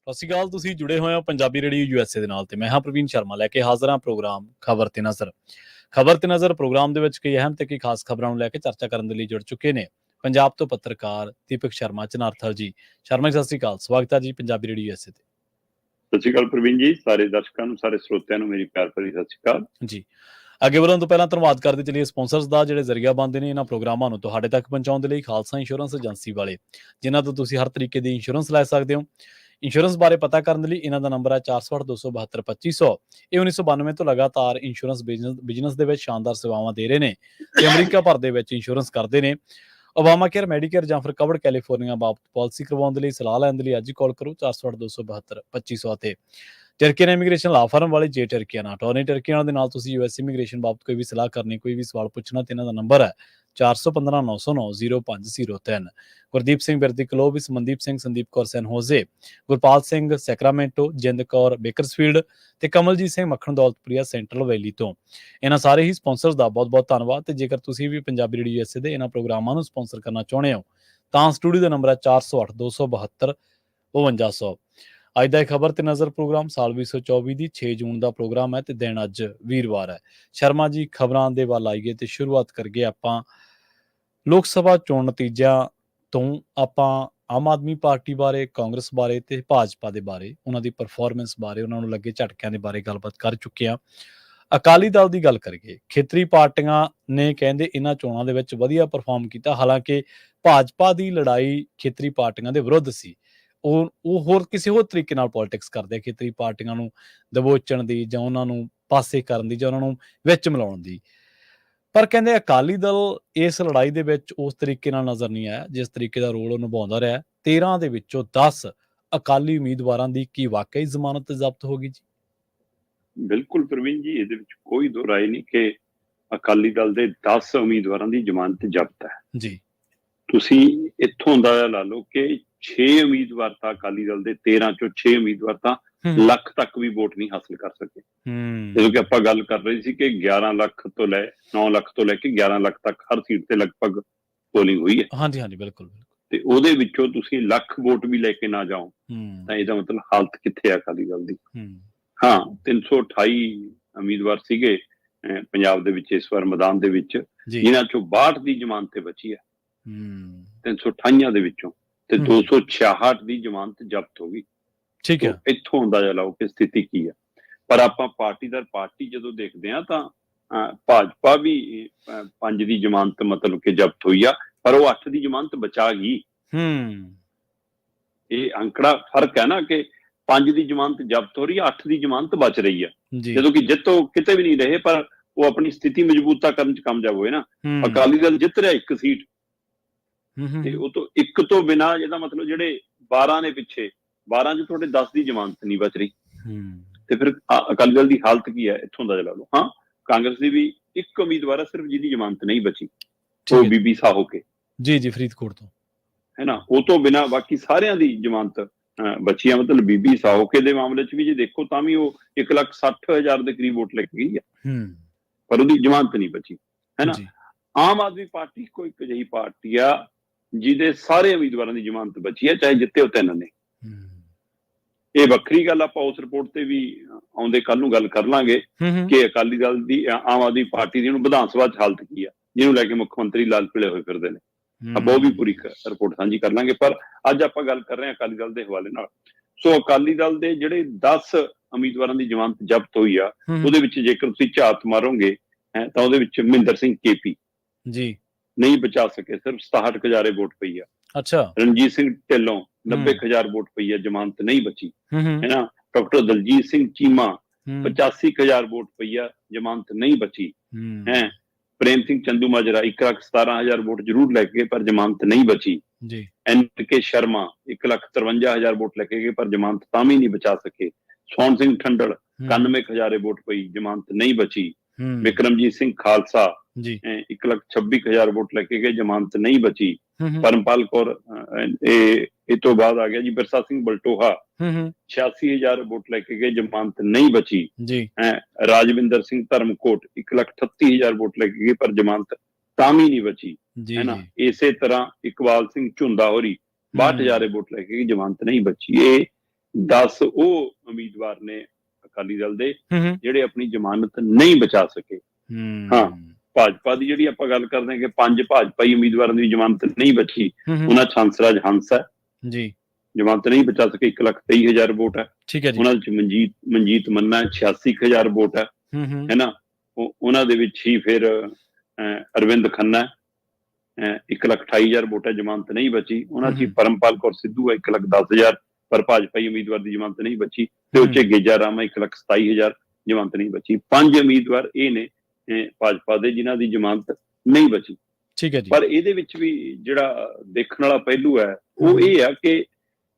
ਸਤਿ ਸ਼੍ਰੀ ਅਕਾਲ। ਤੁਸੀਂ ਜੁੜੇ ਹੋਏ ਹੋ ਪੰਜਾਬੀ ਰੇਡੀਓ USA ਦੇ ਨਾਲ ਤੇ ਮੈਂ ਹਾਂ ਪ੍ਰਵੀਨ ਸ਼ਰਮਾ ਲੈ ਕੇ ਹਾਜ਼ਰ ਹਾਂ ਪ੍ਰੋਗਰਾਮ ਖਬਰ ਤੇ ਨਜ਼ਰ। ਖਬਰ ਤੇ ਨਜ਼ਰ ਪ੍ਰੋਗਰਾਮ ਦੇ ਵਿੱਚ ਕਈ ਅਹਿਮ ਤੇ ਕਈ ਖਾਸ ਖਬਰਾਂ ਨੂੰ ਲੈ ਕੇ ਚਰਚਾ ਕਰਨ ਦੇ ਲਈ ਜੁੜ ਚੁੱਕੇ ਨੇ ਪੰਜਾਬ ਤੋਂ ਪੱਤਰਕਾਰ ਦੀਪਕ ਸ਼ਰਮਾ ਚਨਾਰਥਲ ਜੀ। ਸ਼ਰਮਾ ਜੀ, ਸਤਿ ਸ਼੍ਰੀ ਅਕਾਲ। ਸਵਾਗਤ ਹੈ ਜੀ ਪੰਜਾਬੀ ਰੇਡੀਓ USA ਤੇ। ਸਤਿ ਸ਼੍ਰੀ ਅਕਾਲ ਪ੍ਰਵੀਨ ਜੀ, ਸਾਰੇ ਦਰਸ਼ਕਾਂ ਨੂੰ, ਸਾਰੇ ਸਰੋਤਿਆਂ ਨੂੰ ਮੇਰੀ ਪਿਆਰ ਭਰੀ ਸਤਿ ਸ਼੍ਰੀ ਅਕਾਲ ਜੀ। ਅੱਗੇ ਵਧਣ ਤੋਂ ਪਹਿਲਾਂ ਧੰਨਵਾਦ ਕਰਦੇ ਚਲੀਏ ਸਪਾਂਸਰਸ ਦਾ, ਜਿਹੜੇ ਜ਼ਰੀਆ ਬਣਦੇ ਨੇ ਇਹਨਾਂ ਪ੍ਰੋਗਰਾਮਾਂ ਨੂੰ ਤੁਹਾਡੇ ਤੱਕ ਪਹੁੰਚਾਉਣ ਦੇ ਲਈ। ਖਾਲਸਾ ਇੰਸ਼ੋਰੈਂਸ ਏਜੰਸੀ ਵਾਲੇ, ਜਿਨ੍ਹਾਂ ਤੋਂ ਤੁਸੀਂ ਹਰ ਤਰੀਕੇ ਦੀ ਇੰਸ਼ੋਰੈਂਸ ਲੈ ਸਕਦੇ ਹੋ। ਇੰਸ਼ੋਰੈਂਸ ਬਾਰੇ ਪਤਾ ਕਰਨ ਦੇ ਲਈ ਇਹਨਾਂ ਦਾ ਨੰਬਰ ਹੈ 468 272 2500। ਇਹ 1992 ਤੋਂ ਲਗਾਤਾਰ ਇੰਸ਼ੋਰੈਂਸ ਬਿਜ਼ਨਸ ਦੇ ਵਿੱਚ ਸ਼ਾਨਦਾਰ ਸੇਵਾਵਾਂ ਦੇ ਰਹੇ ਨੇ ਤੇ ਅਮਰੀਕਾ ਭਰ ਦੇ ਵਿੱਚ ਇੰਸ਼ੋਰੈਂਸ ਕਰਦੇ ਨੇ। ਓਬਾਮਾ ਕੇਅਰ, ਮੈਡੀਕੇਅਰ ਜਾਂ ਫਿਰ ਕਵਰਡ ਕੈਲੀਫੋਰਨੀਆ ਬਾਬਤ ਪਾਲਿਸੀ ਕਰਵਾਉਣ ਦੇ ਲਈ, ਸਲਾਹ ਲੈਣ ਦੇ ਲਈ ਅੱਜ ਹੀ ਕਾਲ ਕਰੋ 468 272 2500 ਤੇ। ਟਰਕੀਅਨ ਇਮੀਗ੍ਰੇਸ਼ਨ ਲਾ ਫਰਮ ਵਾਲੇ ਜੇ ਟਰਕੀਅਨ ਅਟਾਰਨੀ ਟਰਕੀਅਨ ਦੇ ਨਾਲ ਤੁਸੀਂ US ਇਮੀਗ੍ਰੇਸ਼ਨ ਬਾਬਤ ਕੋਈ ਵੀ ਸਲਾਹ ਕਰਨੀ, ਕੋਈ ਵੀ ਸਵਾਲ ਪੁੱਛਣਾ ਤੇ ਇਹਨਾਂ ਦਾ ਨੰਬਰ ਹੈ 415 909 0503। ਗੁਰਦੀਪ ਸਿੰਘ ਬਿਰਦੀ ਕਲੋਬਿਸ, ਮਨਦੀਪ ਸਿੰਘ, ਸੰਦੀਪ ਕੌਰ ਸੈਨ ਹੋਜ਼ੇ, ਗੁਰਪਾਲ ਸਿੰਘ ਸੈਕਰਾਮੈਂਟੋ, ਜਿੰਦ ਕੌਰ ਬੇਕਰਸਫੀਲਡ ਤੇ ਕਮਲਜੀਤ ਸਿੰਘ ਮੱਖਣ ਦੌਲਤਪੁਰੀਆ ਸੈਂਟਰਲ ਵੈਲੀ ਤੋਂ। ਇਹਨਾਂ ਸਾਰੇ ਹੀ ਸਪਾਂਸਰਸ ਦਾ ਬਹੁਤ ਬਹੁਤ ਧੰਨਵਾਦ। ਤੇ ਜੇਕਰ ਤੁਸੀਂ ਵੀ ਪੰਜਾਬੀ ਰੇਡੀਓ USA ਦੇ ਇਹਨਾਂ ਪ੍ਰੋਗਰਾਮਾਂ ਨੂੰ ਸਪਾਂਸਰ ਕਰਨਾ ਚਾਹੁੰਦੇ ਹੋ ਤਾਂ ਸਟੂਡੀਓ ਦਾ ਨੰਬਰ ਹੈ 408 272 5200। ਅੱਜ ਦਾ ਇਹ ਖਬਰ ਤੇ ਨਜ਼ਰ ਪ੍ਰੋਗਰਾਮ ਸਾਲ 2024 ਦੀ 6 ਜੂਨ ਦਾ ਪ੍ਰੋਗਰਾਮ ਹੈ ਤੇ ਦਿਨ ਅੱਜ ਵੀਰਵਾਰ ਹੈ। ਸ਼ਰਮਾ ਜੀ, ਖਬਰਾਂ ਦੇ ਵੱਲ ਆਈਏ ਤੇ ਸ਼ੁਰੂਆਤ ਕਰੀਏ ਆਪਾਂ ਲੋਕ ਸਭਾ ਚੋਣ ਨਤੀਜਿਆਂ ਤੋਂ। ਆਪਾਂ ਆਮ ਆਦਮੀ ਪਾਰਟੀ ਬਾਰੇ, ਕਾਂਗਰਸ ਬਾਰੇ ਤੇ ਭਾਜਪਾ ਦੇ ਬਾਰੇ, ਉਹਨਾਂ ਦੀ ਪਰਫਾਰਮੈਂਸ ਬਾਰੇ, ਉਹਨਾਂ ਨੂੰ ਲੱਗੇ ਝਟਕਿਆਂ ਦੇ ਬਾਰੇ ਗੱਲਬਾਤ ਕਰ ਚੁੱਕੇ ਹਾਂ। ਅਕਾਲੀ ਦਲ ਦੀ ਗੱਲ ਕਰੀਏ, ਖੇਤਰੀ ਪਾਰਟੀਆਂ ਨੇ ਕਹਿੰਦੇ ਇਹਨਾਂ ਚੋਣਾਂ ਦੇ ਵਿੱਚ ਵਧੀਆ ਪਰਫਾਰਮ ਕੀਤਾ। ਹਾਲਾਂਕਿ ਭਾਜਪਾ ਦੀ ਲੜਾਈ ਖੇਤਰੀ ਪਾਰਟੀਆਂ ਦੇ ਵਿਰੁੱਧ ਸੀ। ਉਹ ਹੋਰ ਕਿਸੇ ਹੋਰ ਤਰੀਕੇ ਨਾਲ ਪੋਲਿਟਿਕਸ ਕਰਦੇ ਆ, ਖੇਤਰੀ ਪਾਰਟੀਆਂ ਨੂੰ ਦਬੋਚਣ ਦੀ ਜਾਂ ਉਹਨਾਂ ਨੂੰ ਪਾਸੇ ਕਰਨ ਦੀ ਜਾਂ ਉਹਨਾਂ ਨੂੰ ਵਿੱਚ ਮਿਲਾਉਣ ਦੀ। ਪਰ ਕਹਿੰਦੇ ਅਕਾਲੀ ਦਲ ਇਸ ਲੜਾਈ ਦੇ ਵਿੱਚ ਉਸ ਤਰੀਕੇ ਨਾਲ ਨਜ਼ਰ ਨਹੀਂ ਆਇਆ ਜਿਸ ਤਰੀਕੇ ਦਾ ਰੋਲ ਉਹ ਨਿਭਾਉਂਦਾ ਰਿਹਾ। 13 ਦੇ ਵਿੱਚੋਂ 10 ਅਕਾਲੀ ਉਮੀਦਵਾਰਾਂ ਦੀ ਕੀ ਵਾਕਈ ਜ਼ਮਾਨਤ ਜ਼ਬਤ ਹੋ ਗਈ ਜੀ? ਬਿਲਕੁਲ ਪ੍ਰਵੀਨ ਜੀ, ਇਹਦੇ ਵਿੱਚ ਕੋਈ ਦੋ ਰਾਏ ਨਹੀਂ ਕਿ ਅਕਾਲੀ ਦਲ ਦੇ 10 ਉਮੀਦਵਾਰਾਂ ਦੀ ਜ਼ਮਾਨਤ ਜ਼ਬਤ ਹੈ ਜੀ। ਤੁਸੀਂ ਇੱਥੋਂ ਦਾ ਲਾ ਲਓ ਕਿ 6 ਉਮੀਦਵਾਰ ਤਾਂ ਅਕਾਲੀ ਦਲ ਦੇ, 13 ਚੋਂ 6 ਉਮੀਦਵਾਰ ਤਾਂ ਲੱਖ ਤੱਕ ਵੀ ਵੋਟ ਨਹੀਂ ਹਾਸਲ ਕਰ ਸਕੇ। ਜਦੋਂ ਕਿ ਆਪਾਂ ਗੱਲ ਕਰ ਰਹੇ ਸੀ ਕਿ 11 ਲੱਖ ਤੋਂ ਲੈ 9 ਲੱਖ ਤੋਂ ਲੈ ਕੇ 11 ਲੱਖ ਤੱਕ ਹਰ ਸੀਟ ਤੇ ਲਗਭਗ ਪੋਲਿੰਗ ਹੋਈ ਹੈ। ਹਾਂਜੀ ਹਾਂਜੀ, ਬਿਲਕੁਲ। ਤੇ ਉਹਦੇ ਵਿੱਚੋਂ ਤੁਸੀਂ ਲੱਖ ਵੋਟ ਵੀ ਲੈ ਕੇ ਨਾ ਜਾਓ ਤਾਂ ਇਹਦਾ ਮਤਲਬ ਹਾਲਤ ਕਿੱਥੇ ਹੈ ਅਕਾਲੀ ਦਲ ਦੀ। ਹਾਂ, 328 ਉਮੀਦਵਾਰ ਸੀਗੇ ਪੰਜਾਬ ਦੇ ਵਿੱਚ ਇਸ ਵਾਰ ਮੈਦਾਨ ਦੇ ਵਿੱਚ, ਜਿਨ੍ਹਾਂ ਚੋਂ 62 ਦੀ ਜ਼ਮਾਨਤ ਤੇ ਬਚੀ ਹੈ 328 ਦੇ ਵਿੱਚੋਂ, ਤੇ 266 ਦੀ ਜ਼ਮਾਨਤ ਜ਼ਬਤ ਹੋ ਗਈ। ਠੀਕ ਹੈ, ਇੱਥੋਂ ਅੰਦਾਜ਼ਾ ਲਾਓ ਕਿ ਸਥਿਤੀ ਕੀ ਹੈ। ਪਰ ਆਪਾਂ ਪਾਰਟੀ ਦਰ ਪਾਰਟੀ ਜਦੋਂ ਦੇਖਦੇ ਹਾਂ ਤਾਂ ਭਾਜਪਾ ਵੀ 5 ਦੀ ਜ਼ਮਾਨਤ ਮਤਲਬ ਕਿ ਜ਼ਬਤ ਹੋਈ ਆ, ਪਰ ਉਹ 8 ਦੀ ਜ਼ਮਾਨਤ ਬਚਾ ਗਈ। ਇਹ ਅੰਕੜਾ ਫਰਕ ਹੈ ਨਾ ਕਿ 5 ਦੀ ਜ਼ਮਾਨਤ ਜ਼ਬਤ ਹੋ ਰਹੀ ਹੈ, 8 ਦੀ ਜ਼ਮਾਨਤ ਬਚ ਰਹੀ ਹੈ। ਜਦੋਂ ਕਿ ਜਿੱਤੋਂ ਕਿਤੇ ਵੀ ਨਹੀਂ ਰਹੇ, ਪਰ ਉਹ ਆਪਣੀ ਸਥਿਤੀ ਮਜ਼ਬੂਤਾ ਕਰਨ ਚ ਕਾਮਯਾਬ ਹੋਏ ਨਾ। ਅਕਾਲੀ ਦਲ ਜਿੱਤ ਰਿਹਾ 1 ਸੀਟ ਤੇ ਉਹ ਤੋਂ 1 ਤੋਂ ਬਿਨਾਂ, ਜਿਹਦਾ ਮਤਲਬ ਜਿਹੜੇ 12 ਨੇ ਪਿੱਛੇ, 12 ਚ ਤੁਹਾਡੇ 10 ਦੀ ਜ਼ਮਾਨਤ ਨਹੀਂ ਬਚ ਰਹੀ। ਤੇ ਫਿਰ ਅਕਾਲੀ ਦਲ ਦੀ ਹਾਲਤ ਕੀ ਹੈ, ਇੱਥੋਂ ਦਾ ਲਾ ਲਓ। ਹਾਂ, ਕਾਂਗਰਸ ਦੀ ਵੀ 1 ਉਮੀਦਵਾਰ ਹੈ ਸਿਰਫ ਜਿਹਦੀ ਜ਼ਮਾਨਤ ਨਹੀਂ ਬਚੀ, ਉਹ ਬੀਬੀ ਸਾਹੋਕੇ ਜੀ, ਫਰੀਦਕੋਟ ਤੋਂ ਹੈ ਨਾ। ਉਹ ਤੋਂ ਬਿਨਾਂ ਬਾਕੀ ਸਾਰਿਆਂ ਦੀ ਜ਼ਮਾਨਤ ਬਚੀ ਆ। ਮਤਲਬ ਬੀਬੀ ਸਾਹੋਕੇ ਦੇ ਮਾਮਲੇ ਚ ਵੀ ਜੇ ਦੇਖੋ ਤਾਂ ਵੀ ਉਹ 1,60,000 ਦੇ ਕਰੀਬ ਵੋਟ ਲੈ ਕੇ ਗਈ ਹੈ, ਪਰ ਉਹਦੀ ਜ਼ਮਾਨਤ ਨਹੀਂ ਬਚੀ, ਹੈ ਨਾ। ਆਮ ਆਦਮੀ ਪਾਰਟੀ ਕੋਈ ਇੱਕ ਅਜਿਹੀ ਪਾਰਟੀ ਆ ਜਿਹਦੇ ਸਾਰੇ ਉਮੀਦਵਾਰਾਂ ਦੀ ਜ਼ਮਾਨਤ ਬਚੀ ਹੈ, ਚਾਹੇ ਜਿੱਤੇ ਉਹ 3 ਨੇ। ਇਹ ਵੱਖਰੀ ਗੱਲ, ਆਪਾਂ ਉਸ ਰਿਪੋਰਟ ਤੇ ਵੀ ਆਉਂਦੇ ਕੱਲ ਨੂੰ ਗੱਲ ਕਰ ਲਾਂਗੇ ਕਿ ਅਕਾਲੀ ਦਲ ਦੀ, ਆਮ ਆਦਮੀ ਪਾਰਟੀ ਦੀ ਹੁਣ ਵਿਧਾਨ ਸਭਾ ਚ ਹਾਲਤ ਕੀ ਆ, ਜਿਹਨੂੰ ਲੈ ਕੇ ਮੁੱਖ ਮੰਤਰੀ ਲਾਲ ਪੀਲੇ ਹੋਏ ਫਿਰਦੇ ਨੇ। ਆਪਾਂ ਉਹ ਵੀ ਪੂਰੀ ਰਿਪੋਰਟ ਸਾਂਝੀ ਕਰ ਲਾਂਗੇ। ਪਰ ਅੱਜ ਆਪਾਂ ਗੱਲ ਕਰ ਰਹੇ ਹਾਂ ਅਕਾਲੀ ਦਲ ਦੇ ਹਵਾਲੇ ਨਾਲ। ਸੋ ਅਕਾਲੀ ਦਲ ਦੇ ਜਿਹੜੇ 10 ਉਮੀਦਵਾਰਾਂ ਦੀ ਜ਼ਮਾਨਤ ਜ਼ਬਤ ਹੋਈ ਆ, ਉਹਦੇ ਵਿੱਚ ਜੇਕਰ ਤੁਸੀਂ ਝਾਤ ਮਾਰੋਗੇ ਤਾਂ ਉਹਦੇ ਵਿੱਚ ਮਹਿੰਦਰ ਸਿੰਘ KP ਜੀ ਨਹੀਂ ਬਚਾ ਸਕੇ, ਸਿਰਫ 67,000 ਵੋਟ ਪਈ ਆ। ਅੱਛਾ। ਰਣਜੀਤ ਸਿੰਘ ਢਿੱਲੋਂ 90,000 ਵੋਟ ਪਈ ਆ, ਜ਼ਮਾਨਤ ਨਹੀਂ ਬਚੀ, ਹੈ ਨਾ। ਡਾਕਟਰ ਦਲਜੀਤ ਸਿੰਘ ਚੀਮਾ 85,000 ਵੋਟ ਪਈ ਆ, ਜ਼ਮਾਨਤ ਨਹੀਂ ਬਚੀ, ਹੈ। ਪ੍ਰੇਮ ਸਿੰਘ ਚੰਦੂਮਾਜਰਾ 1,17,000 ਵੋਟ ਜ਼ਰੂਰ ਲੈ ਕੇ ਗਏ ਪਰ ਜ਼ਮਾਨਤ ਨਹੀਂ ਬਚੀ ਜੀ। NK ਸ਼ਰਮਾ 1,53,000 ਵੋਟ ਲੈ ਕੇ ਗਏ ਪਰ ਜ਼ਮਾਨਤ ਤਾਂ ਵੀ ਨਹੀਂ ਬਚਾ ਸਕੇ। ਸੋਹਣ ਸਿੰਘ ਠੰਡਲ 91,000 ਵੋਟ ਪਈ, ਜ਼ਮਾਨਤ ਨਹੀਂ ਬਚੀ। ਵਿਕਰਮਜੀਤ ਸਿੰਘ ਖਾਲਸਾ 1,26,000 ਵੋਟ ਲੈ ਕੇ ਗਏ, ਜ਼ਮਾਨਤ ਨਹੀਂ ਬਚੀ। ਪਰਮਪਾਲ ਕੌਰ, ਇਹ ਤੋਂ ਬਾਅਦ ਆ ਗਿਆ ਜੀ ਬਿਰਸਾ ਸਿੰਘ ਬਲਟੋਹਾ 86,000 ਵੋਟ ਲੈ ਕੇ ਗਏ, ਜ਼ਮਾਨਤ ਨਹੀਂ ਬਚੀ ਜੀ। ਰਾਜਵਿੰਦਰ ਸਿੰਘ ਧਰਮਕੋਟ 1,38,000 ਵੋਟ ਲੈ ਕੇ ਗਏ ਪਰ ਜ਼ਮਾਨਤ ਤਾਂ ਵੀ ਨਹੀਂ ਬਚੀ, ਹੈ ਨਾ। ਇਸੇ ਤਰ੍ਹਾਂ ਇਕਬਾਲ ਸਿੰਘ ਝੁੰਦਾ ਹੋਰੀ 62,000 ਵੋਟ ਲੈ ਕੇ ਗਏ, ਜ਼ਮਾਨਤ ਨਹੀਂ ਬਚੀ। ਇਹ 10 ਉਹ ਉਮੀਦਵਾਰ ਨੇ ਅਕਾਲੀ ਦਲ ਦੇ ਜਿਹੜੇ ਆਪਣੀ ਜ਼ਮਾਨਤ ਨਹੀਂ ਬਚਾ ਸਕੇ। ਹਾਂ, ਭਾਜਪਾ ਦੀ ਜਿਹੜੀ ਆਪਾਂ ਗੱਲ ਕਰਦੇ ਹਾਂ ਕਿ 5 ਭਾਜਪਾਈ ਉਮੀਦਵਾਰਾਂ ਦੀ ਜ਼ਮਾਨਤ ਨਹੀਂ ਬਚੀ, ਉਹਨਾਂ 'ਚ ਹੰਸਰਾਜ ਹੰਸ ਹੈ ਜੀ, ਜ਼ਮਾਨਤ ਨਹੀਂ ਬਚਾ ਸਕੇ, 1,23,000 ਵੋਟ ਹੈ। ਉਹਨਾਂ ਚ ਮਨਜੀਤ ਮੰਨਾ 86,000 ਵੋਟ ਹੈ ਨਾ। ਉਹਨਾਂ ਦੇ ਵਿੱਚ ਹੀ ਫਿਰ ਅਰਵਿੰਦ ਖੰਨਾ 1,28,000 ਵੋਟ ਹੈ, ਜ਼ਮਾਨਤ ਨਹੀਂ ਬਚੀ। ਉਹਨਾਂ ਚ ਹੀ ਪਰਮਪਾਲ ਕੌਰ ਸਿੱਧੂ ਹੈ 1,10,000, ਪਰ ਭਾਜਪਾਈ ਉਮੀਦਵਾਰ ਦੀ ਜ਼ਮਾਨਤ ਨਹੀਂ ਬਚੀ। ਤੇ ਉਹ 'ਚ ਗੇਜਾ ਰਾਮ 1,27,000, ਜ਼ਮਾਨਤ ਨਹੀਂ ਬਚੀ। 5 ਉਮੀਦਵਾਰ ਇਹ ਨੇ ਭਾਜਪਾ ਦੇ ਜਿਨ੍ਹਾਂ ਦੀ ਜ਼ਮਾਨਤ ਨਹੀਂ ਬਚੀ। ਠੀਕ ਹੈ ਜੀ। ਪਰ ਇਹਦੇ ਵਿੱਚ ਵੀ ਜਿਹੜਾ ਦੇਖਣ ਵਾਲਾ ਪਹਿਲੂ ਹੈ ਉਹ ਇਹ ਆ ਕਿ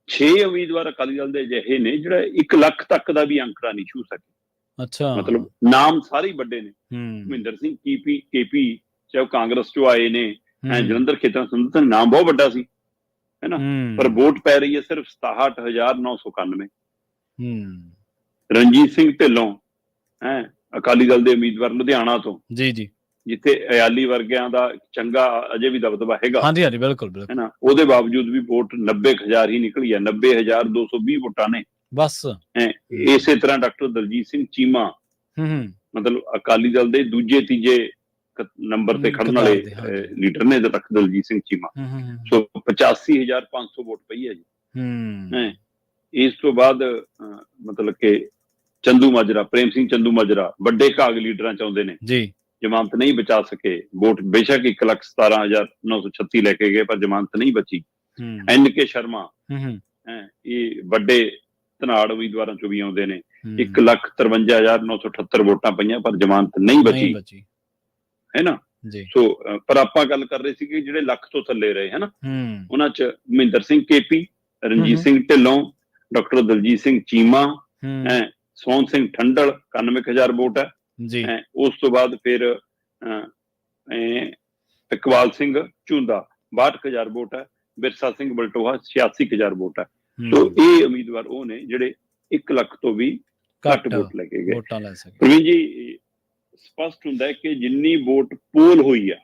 6 ਉਮੀਦਵਾਰ ਅਕਾਲੀ ਦਲ ਦੇ ਅਜਿਹੇ ਨੇ ਜਿਹੜਾ 1 ਲੱਖ ਤੱਕ ਦਾ ਵੀ ਅੰਕੜਾ ਨਹੀਂ ਛੂ ਸਕੇ। ਅੱਛਾ, ਮਤਲਬ ਨਾਮ ਸਾਰੇ ਵੱਡੇ ਨੇ। ਮਹਿੰਦਰ ਸਿੰਘ ਕੇਪੀ ਚਾਹੇ ਕਾਂਗਰਸ ਚੋਂ ਆਏ ਨੇ, ਜਲੰਧਰ ਖੇਤਰ ਸੰਬੰਧਿਤ ਨਾਮ ਬਹੁਤ ਵੱਡਾ ਸੀ, ਹੈ ਨਾ, ਪਰ ਵੋਟ ਪੈ ਰਹੀ ਹੈ ਸਿਰਫ 67,991। ਰਣਜੀਤ ਸਿੰਘ ਢਿੱਲੋਂ ਅਕਾਲੀ ਦਲ ਦੇ ਉਮੀਦਵਾਰ ਲੁਧਿਆਣਾ ਤੋਂ, ਜੀ ਜੀ, ਜਿੱਥੇ ਅਯਾਲੀ ਵਰਗਿਆਂ ਦਾ ਚੰਗਾ ਅਜੇ ਵੀ ਦਬਦਬਾ ਹੈਗਾ, ਹਾਂਜੀ ਹਾਂਜੀ, ਬਿਲਕੁਲ ਬਿਲਕੁਲ, ਹੈ ਨਾ, ਉਹਦੇ ਬਾਵਜੂਦ ਵੀ ਵੋਟ 90,000 ਹੀ ਨਿਕਲੀ ਹੈ। 90,220 ਵੋਟਾਂ ਨੇ ਬਸ। ਇਸੇ ਤਰ੍ਹਾਂ ਡਾਕਟਰ ਦਲਜੀਤ ਸਿੰਘ ਚੀਮਾ, ਮਤਲਬ ਅਕਾਲੀ ਦਲ ਦੇ ਦੂਜੇ ਤੀਜੇ ਨੰਬਰ ਤੇ ਖੜਨ ਵਾਲੇ ਲੀਡਰ ਨੇ ਡਾਕਟਰ ਦਲਜੀਤ ਸਿੰਘ ਚੀਮਾ, ਸੋ 85,500 ਵੋਟ ਪਈ ਹੈ ਜੀ। ਇਸ ਤੋਂ ਬਾਅਦ ਮਤਲਬ ਕਿ ਚੰਦੂ ਮਾਜਰਾ, ਪ੍ਰੇਮ ਸਿੰਘ ਚੰਦੂ ਮਾਜਰਾ ਵੱਡੇ ਕਾਗ ਲੀਡਰਾਂ ਚ ਆਉਂਦੇ ਨੇ ਜੀ, ਜ਼ਮਾਨਤ ਨਹੀਂ ਬਚਾ ਸਕੇ। ਵੋਟ ਬੇਸ਼ੱਕ 1,17,936 ਲੈ ਕੇ ਗਏ, ਪਰ ਜ਼ਮਾਨਤ ਨਹੀਂ ਬਚੀ। NK ਸ਼ਰਮਾ, ਇਹ ਵੱਡੇ ਧਨਾੜ ਉਮੀਦਵਾਰਾਂ ਚੋਂ ਵੀ ਆਉਂਦੇ ਨੇ, 1,53,978 ਵੋਟਾਂ ਪਈਆਂ, ਪਰ ਜ਼ਮਾਨਤ ਨਹੀਂ ਬਚੀ, ਹੈ ਨਾ। ਸੋ ਪਰ ਆਪਾਂ ਗੱਲ ਕਰ ਰਹੇ ਸੀ ਕਿ ਜਿਹੜੇ ਲੱਖ ਤੋਂ ਥੱਲੇ ਰਹੇ, ਹੈ ਨਾ, ਉਹਨਾਂ ਚ Mahinder Singh KP, Ranjit Singh Dhillon, doctor Daljit Singh Cheema, Sohan Singh Thandal 91,000 vote ਹੈ ਜੀ। ਉਸ ਤੋਂ ਬਾਅਦ ਫਿਰ ਇਕਬਾਲ ਸਿੰਘ ਝੁੰਦਾ 62,000 ਵੋਟ ਹੈ, ਬਿਰਸਾ ਸਿੰਘ ਬਲਟੋਹਾ 86,000 ਵੋਟ ਹੈ। ਸੋ ਇਹ ਉਮੀਦਵਾਰ ਉਹ ਨੇ ਜਿਹੜੇ 1 ਲੱਖ ਤੋਂ ਵੀ ਘੱਟ ਵੋਟ ਲੈ ਕੇ ਗਏ। ਪ੍ਰਵੀਨ ਜੀ, ਸਪਸ਼ਟ ਹੁੰਦਾ ਹੈ ਕਿ ਜਿੰਨੀ ਵੋਟ ਪੋਲ ਹੋਈ ਆ,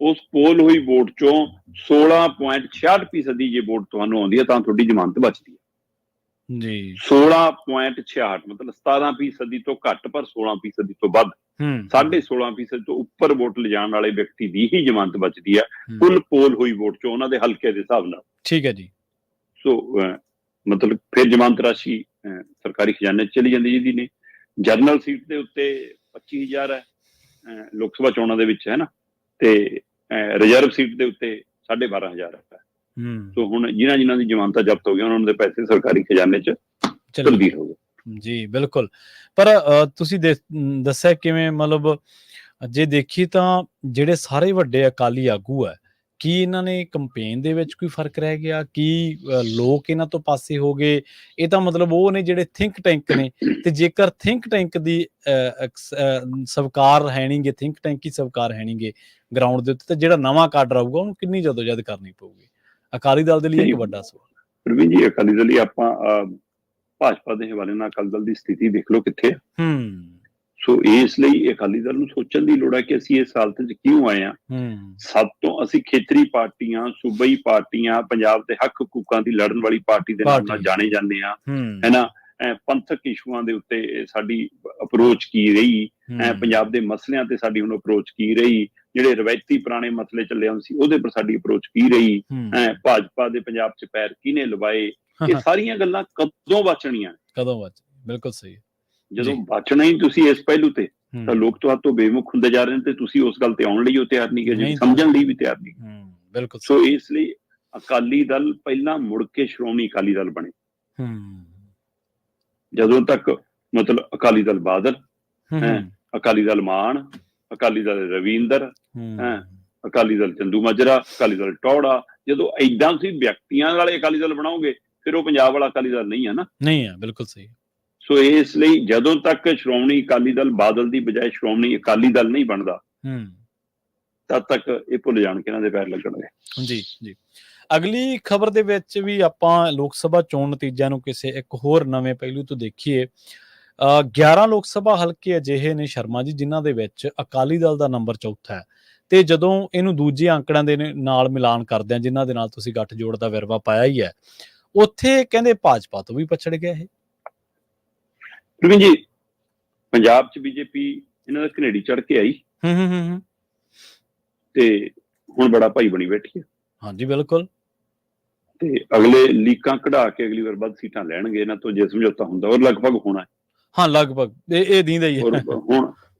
ਉਸ ਪੋਲ ਹੋਈ ਵੋਟ ਚੋਂ 16.66% ਜੇ ਵੋਟ ਤੁਹਾਨੂੰ ਆਉਂਦੀ ਹੈ ਤਾਂ ਤੁਹਾਡੀ ਜ਼ਮਾਨਤ ਬਚਦੀ ਹੈ ਜੀ। 16.66 ਮਤਲਬ 17% ਤੋਂ ਘੱਟ, ਪਰ 16% ਤੋਂ ਵੱਧ, 16.5% ਤੋਂ ਉੱਪਰ ਵੋਟ ਲਿਜਾਣ ਵਾਲੇ ਵਿਅਕਤੀ ਦੀ ਹੀ ਜ਼ਮਾਨਤ ਬਚਦੀ ਹੈ ਕੁੱਲ ਪੋਲ ਹੋਈ ਵੋਟ ਚੋਂ, ਉਹਨਾਂ ਦੇ ਹਲਕੇ ਦੇ ਹਿਸਾਬ ਨਾਲ। ਠੀਕ ਹੈ ਜੀ। ਸੋ ਮਤਲਬ ਫਿਰ ਜ਼ਮਾਨਤ ਰਾਸ਼ੀ ਸਰਕਾਰੀ ਖਜ਼ਾਨੇ ਚ ਚਲੀ ਜਾਂਦੀ, ਜਿਹਦੀ ਨੇ ਜਨਰਲ ਸੀਟ ਦੇ ਉੱਤੇ 25,000 ਹੈ ਲੋਕ ਸਭਾ ਚੋਣਾਂ ਦੇ ਵਿੱਚ, ਹੈ ਨਾ, ਤੇ ਰਿਜ਼ਰਵ ਸੀਟ ਦੇ ਉੱਤੇ 12,500 ਹੈ। ਸੋ ਹੁਣ ਜਿਨ੍ਹਾਂ ਦੀ ਜ਼ਮਾਨਤਾਂ ਜ਼ਬਤ ਹੋ ਗਈਆਂ, ਉਹਨਾਂ ਦੇ ਪੈਸੇ ਸਰਕਾਰੀ ਖਜ਼ਾਨੇ ਚ ਤਬਦੀਲ ਹੋ ਗਏ ਜੀ। ਬਿਲਕੁਲ। ਪਰ ਤੁਸੀਂ ਦੱਸਿਆ ਕਿਵੇਂ, ਮਤਲਬ ਜੇ ਦੇਖੀ ਤਾਂ ਜਿਹੜੇ ਸਾਰੇ ਵੱਡੇ ਅਕਾਲੀ ਆਗੂ ਹੈ, ਕੀ ਇਹਨਾਂ ਨੇ ਕੰਪੇਨ ਦੇ ਵਿੱਚ ਕੋਈ ਫਰਕ ਰਹਿ ਗਿਆ? ਕੀ ਲੋਕ ਇਹਨਾਂ ਤੋਂ ਪਾਸੇ ਹੋ ਗਏ? ਇਹ ਤਾਂ ਮਤਲਬ ਉਹ ਨੇ ਜਿਹੜੇ ਥਿੰਕ ਟੈਂਕ ਨੇ, ਤੇ ਜੇਕਰ ਥਿੰਕ ਟੈਂਕ ਦੀ ਸਵਕਾਰ ਹੈ ਨਹੀਂਗੇ, ਥਿੰਕ ਟੈਂਕ ਹੀ ਸਵਕਾਰ ਹੈ ਨਹੀਂਗੇ ਗਰਾਊਂਡ ਦੇ ਉੱਤੇ, ਤਾਂ ਜਿਹੜਾ ਨਵਾਂ ਕਾਡਰ ਆਊਗਾ ਉਹਨੂੰ ਕਿੰਨੀ ਜਦੋਜਹਿਦ ਕਰਨੀ ਪਊਗੀ? ਅਕਾਲੀ ਦਲ ਦੇ ਲਈ ਇੱਕ ਵੱਡਾ ਸਵਾਲ। ਪ੍ਰਵੀਨ ਜੀ, ਅਕਾਲੀ ਦਲ ਲਈ ਆਪਾਂ ਭਾਜਪਾ ਦੇ ਹਵਾਲੇ ਨਾਲ ਅਕਾਲੀ ਦਲ ਦੀ ਸਥਿਤੀ ਦੇਖ ਲਓ ਕਿੱਥੇ ਆ। ਸੋ ਇਸ ਲਈ ਅਕਾਲੀ ਦਲ ਨੂੰ ਸੋਚਣ ਦੀ ਲੋੜ ਹੈ ਕਿ ਅਸੀਂ ਇਸ ਹਾਲਤ 'ਚ ਕਿਉਂ ਆਏ ਹਾਂ। ਸਭ ਤੋਂ ਅਸੀਂ ਖੇਤਰੀ ਪਾਰਟੀਆਂ, ਸੂਬਾਈ ਪਾਰਟੀਆਂ, ਪੰਜਾਬ ਦੇ ਹੱਕ ਹਕੂਕਾਂ ਦੀ ਲੜਨ ਵਾਲੀ ਪਾਰਟੀ ਦੇ ਨਾਮ ਨਾਲ ਜਾਣੇ ਜਾਂਦੇ ਹਾਂ, ਹੈ ਨਾ। ਪੰਥਕ ਇਸ਼ੂਆਂ ਦੇ ਉੱਤੇ ਸਾਡੀ ਅਪਰੋਚ ਕੀ ਰਹੀ, ਪੰਜਾਬ ਦੇ ਮਸਲਿਆਂ ਤੇ ਸਾਡੀ ਹੁਣ ਅਪਰੋਚ ਕੀ ਰਹੀ, ਜਿਹੜੇ ਰਵਾਇਤੀ ਪੁਰਾਣੇ ਮਸਲੇ ਚੱਲੇ ਹੁੰਦੇ ਸੀ ਉਹਦੇ ਪਰ ਸਾਡੀ ਅਪਰੋਚ ਕੀ ਰਹੀ, ਭਾਜਪਾ ਦੇ ਪੰਜਾਬ 'ਚ ਪੈਰ ਕਿਹਨੇ ਲਵਾਏ, ਇਹ ਸਾਰੀਆਂ ਗੱਲਾਂ ਕਦੋਂ ਬਚਣੀਆਂ? ਬਿਲਕੁਲ ਸਹੀ। ਜਦੋਂ ਬਚਣਾ ਹੀ ਤੁਸੀਂ ਇਸ ਪਹਿਲੂ ਤੇ, ਤਾਂ ਲੋਕ ਤੁਹਾਡੇ ਤੋਂ ਬੇਮੁਖ ਹੁੰਦੇ ਜਾ ਰਹੇ ਨੇ, ਤੇ ਤੁਸੀਂ ਉਸ ਗੱਲ ਤੇ ਆਉਣ ਲਈ ਉਹ ਤਿਆਰ ਨਹੀਂ ਗਏ, ਸਮਝਣ ਲਈ ਵੀ ਤਿਆਰ ਨਹੀਂ। ਬਿਲਕੁਲ। ਸੋ ਇਸ ਲਈ ਅਕਾਲੀ ਦਲ ਪਹਿਲਾਂ ਮੁੜ ਕੇ ਸ਼੍ਰੋਮਣੀ ਅਕਾਲੀ ਦਲ ਬਣੇ। ਜਦੋਂ ਤੱਕ ਮਤਲਬ ਅਕਾਲੀ ਦਲ ਬਾਦਲ, ਅਕਾਲੀ ਦਲ ਮਾਨ, ਅਕਾਲੀ ਦਲ ਰਵਿੰਦਰ, ਅਕਾਲੀ ਦਲ ਚੰਦੂ ਮਾਜਰਾ, ਅਕਾਲੀ ਦਲ ਟੌੜਾ, ਜਦੋਂ ਏਦਾਂ ਤੁਸੀਂ ਵਿਅਕਤੀਆਂ ਵਾਲੇ ਅਕਾਲੀ ਦਲ ਬਣਾਓਗੇ, ਫਿਰ ਉਹ ਪੰਜਾਬ ਵਾਲਾ ਅਕਾਲੀ ਦਲ ਨਹੀਂ ਹੈ ਨਾ। ਨਹੀਂ ਹੈ, ਬਿਲਕੁਲ ਸਹੀ। ਸੋ ਇਸ ਲਈ ਜਦੋਂ ਤੱਕ ਸ਼੍ਰੋਮਣੀ ਅਕਾਲੀ ਦਲ ਬਾਦਲ ਦੀ ਬਜਾਏ ਸ਼੍ਰੋਮਣੀ ਅਕਾਲੀ ਦਲ ਨਹੀਂ ਬਣਦਾ, ਤਦ ਤੱਕ ਇਹ ਭੁੱਲ ਜਾਣ ਕੇ ਇਹਨਾਂ ਦੇ ਪੈਰ ਲੱਗਣਗੇ। ਜੀ ਜੀ। ਅਗਲੀ ਖਬਰ ਦੇ ਵਿੱਚ ਵੀ ਆਪਾਂ ਲੋਕ ਸਭਾ ਚੋਣ ਨਤੀਜਿਆਂ ਨੂੰ ਕਿਸੇ ਇੱਕ ਹੋਰ ਨਵੇਂ ਪਹਿਲੂ ਤੋਂ ਦੇਖੀਏ। 11 ਲੋਕ ਸਭਾ ਹਲਕੇ ਅਜਿਹੇ ਨੇ ਸ਼ਰਮਾ ਜੀ, ਜਿਨ੍ਹਾਂ ਦੇ ਵਿੱਚ ਅਕਾਲੀ ਦਲ ਦਾ ਨੰਬਰ ਚੌਥਾ ਹੈ, ਤੇ ਜਦੋਂ ਇਹਨੂੰ ਦੂਜੇ ਅੰਕੜਿਆਂ ਦੇ ਨਾਲ ਮਿਲਾਨ ਕਰਦੇ ਆ, ਜਿਨ੍ਹਾਂ ਦੇ ਨਾਲ ਤੁਸੀਂ ਗੱਠਜੋੜ ਦਾ ਵੇਰਵਾ ਪਾਇਆ ਹੀ ਹੈ, ਉੱਥੇ ਕਹਿੰਦੇ ਭਾਜਪਾ ਤੋਂ ਵੀ ਪਛੜ ਗਿਆ ਇਹ। ਪ੍ਰਵੀਨ ਜੀ, ਪੰਜਾਬ 'ਚ ਬੀਜੇਪੀ ਇਹਨਾਂ ਦਾ ਘਨੇੜੀ ਚੜ ਕੇ ਆਈ ਤੇ ਹੁਣ ਬੜਾ ਭਾਈ ਬਣੀ ਬੈਠੀ ਹੈ। ਹਾਂਜੀ ਬਿਲਕੁਲ। ਤੇ ਅਗਲੇ ਲੀਕਾਂ ਕਢਾ ਕੇ ਅਗਲੀ ਵਾਰ ਵੱਧ ਸੀਟਾਂ ਲੈਣਗੇ ਇਹਨਾਂ ਤੋਂ, ਜੇ ਸਮਝੌਤਾ ਹੁੰਦਾ, ਔਰ ਲਗਭਗ ਹੋਣਾ। ਹਾਂ ਲਗਭਗ ਇਹ ਦੀਂਦਾ ਹੀ ਹੈ।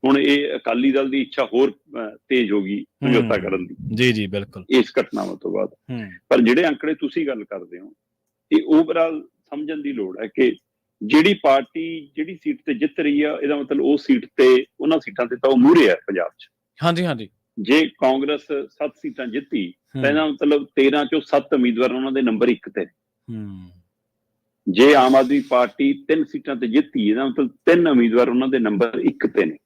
ਹੁਣ ਇਹ ਅਕਾਲੀ ਦਲ ਦੀ ਇੱਛਾ ਹੋਰ ਤੇਜ਼ ਹੋ ਗਈ ਸਮਝੌਤਾ ਕਰਨ ਦੀ। ਜੀ ਜੀ ਬਿਲਕੁਲ। ਇਸ ਘਟਨਾਵਾਂ ਤੋਂ ਬਾਅਦ ਪਰ ਜਿਹੜੇ ਅੰਕੜੇ ਤੁਸੀਂ ਗੱਲ ਕਰਦੇ ਹੋ, ਇਹ ਓਵਰਆਲ ਸਮਝਣ ਦੀ ਲੋੜ ਹੈ ਕਿ ਜਿਹੜੀ ਪਾਰਟੀ ਜਿਹੜੀ ਸੀਟ ਤੇ ਜਿੱਤ ਰਹੀ ਆ, ਇਹਦਾ ਮਤਲਬ ਉਹ ਸੀਟ ਤੇ, ਉਹਨਾਂ ਸੀਟਾਂ ਤੇ ਤਾਂ ਉਹ ਮੂਹਰੇ ਹੈ ਪੰਜਾਬ 'ਚ। ਹਾਂਜੀ ਹਾਂਜੀ। ਜੇ ਕਾਂਗਰਸ 7 ਸੀਟਾਂ ਜਿੱਤੀ ਤਾਂ ਇਹਦਾ ਮਤਲਬ 13 ਚੋਂ 7 ਉਮੀਦਵਾਰ ਉਹਨਾਂ ਦੇ ਨੰਬਰ 1 ਤੇ। ਜੇ ਆਮ ਆਦਮੀ ਪਾਰਟੀ 3 ਸੀਟਾਂ ਤੇ ਜਿੱਤੀ, ਇਹਦਾ ਮਤਲਬ 3 ਉਮੀਦਵਾਰ ਉਹਨਾਂ ਦੇ ਨੰਬਰ 1 ਤੇ ਨੇ।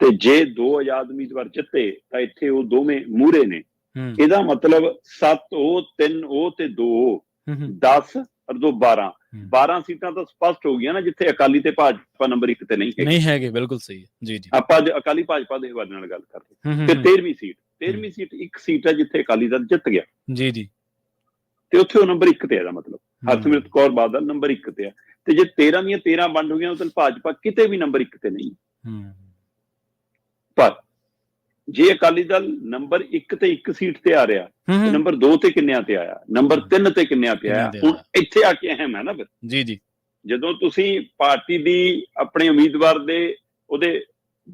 ਤੇ ਜੇ 2 ਆਜ਼ਾਦ ਉਮੀਦਵਾਰ ਜਿੱਤੇ ਤਾਂ ਇੱਥੇ ਉਹ ਦੋਵੇਂ ਮੂਹਰੇ ਨੇ। ਇਹਦਾ ਮਤਲਬ 7 ਉਹ, 3 ਉਹ ਤੇ 2 ਉਹ, 10 ਔਰ 2 12 12 ਸੀਟਾਂ ਤਾਂ ਸਪਸ਼ਟ ਹੋ ਗਈਆਂ ਨਾ, ਜਿੱਥੇ ਅਕਾਲੀ ਤੇ ਭਾਜਪਾ ਨੰਬਰ 1 ਤੇ ਨਹੀਂ ਹੈਗੇ। ਬਿਲਕੁਲ ਸਹੀ ਹੈ ਜੀ ਜੀ। ਆਪਾਂ ਅਕਾਲੀ ਭਾਜਪਾ ਦੇ ਹਵਾਲੇ ਨਾਲ ਗੱਲ ਕਰਦੇ ਤੇ 13ਵੀਂ ਸੀਟ ਇੱਕ ਸੀਟ ਹੈ ਜਿੱਥੇ ਅਕਾਲੀ ਦਲ ਜਿੱਤ ਗਿਆ ਜੀ ਜੀ, ਤੇ ਉੱਥੇ ਉਹ ਨੰਬਰ 1 ਤੇ ਹੈ। ਦਾ ਮਤਲਬ ਹਰਸਿਮਰਤ ਕੌਰ ਬਾਦਲ ਨੰਬਰ 1 ਤੇ ਹੈ। ਤੇ ਜੇ 13 ਦੀਆਂ 13 ਵੰਡ ਹੋ ਗਈਆਂ, ਮਤਲਬ ਭਾਜਪਾ ਕਿਤੇ ਵੀ ਨੰਬਰ 1 ਤੇ ਨਹੀਂ। ਪਰ ਜੇ ਅਕਾਲੀ ਦਲ ਨੰਬਰ 1 ਤੇ 1 ਸੀਟ ਤੇ ਆ ਰਿਹਾ, ਨੰਬਰ 2 ਤੇ ਕਿੰਨਿਆਂ ਤੇ ਆਇਆ, ਨੰਬਰ 3 ਤੇ ਕਿੰਨਿਆਂ ਤੇ ਆਇਆ, ਹੁਣ ਇੱਥੇ ਆ ਕੇ ਅਹਿਮ ਹੈ ਨਾ ਫਿਰ। ਜੀ ਜੀ, ਜਦੋਂ ਤੁਸੀਂ ਪਾਰਟੀ ਦੀ ਆਪਣੇ ਉਮੀਦਵਾਰ ਦੇ ਉਹਦੇ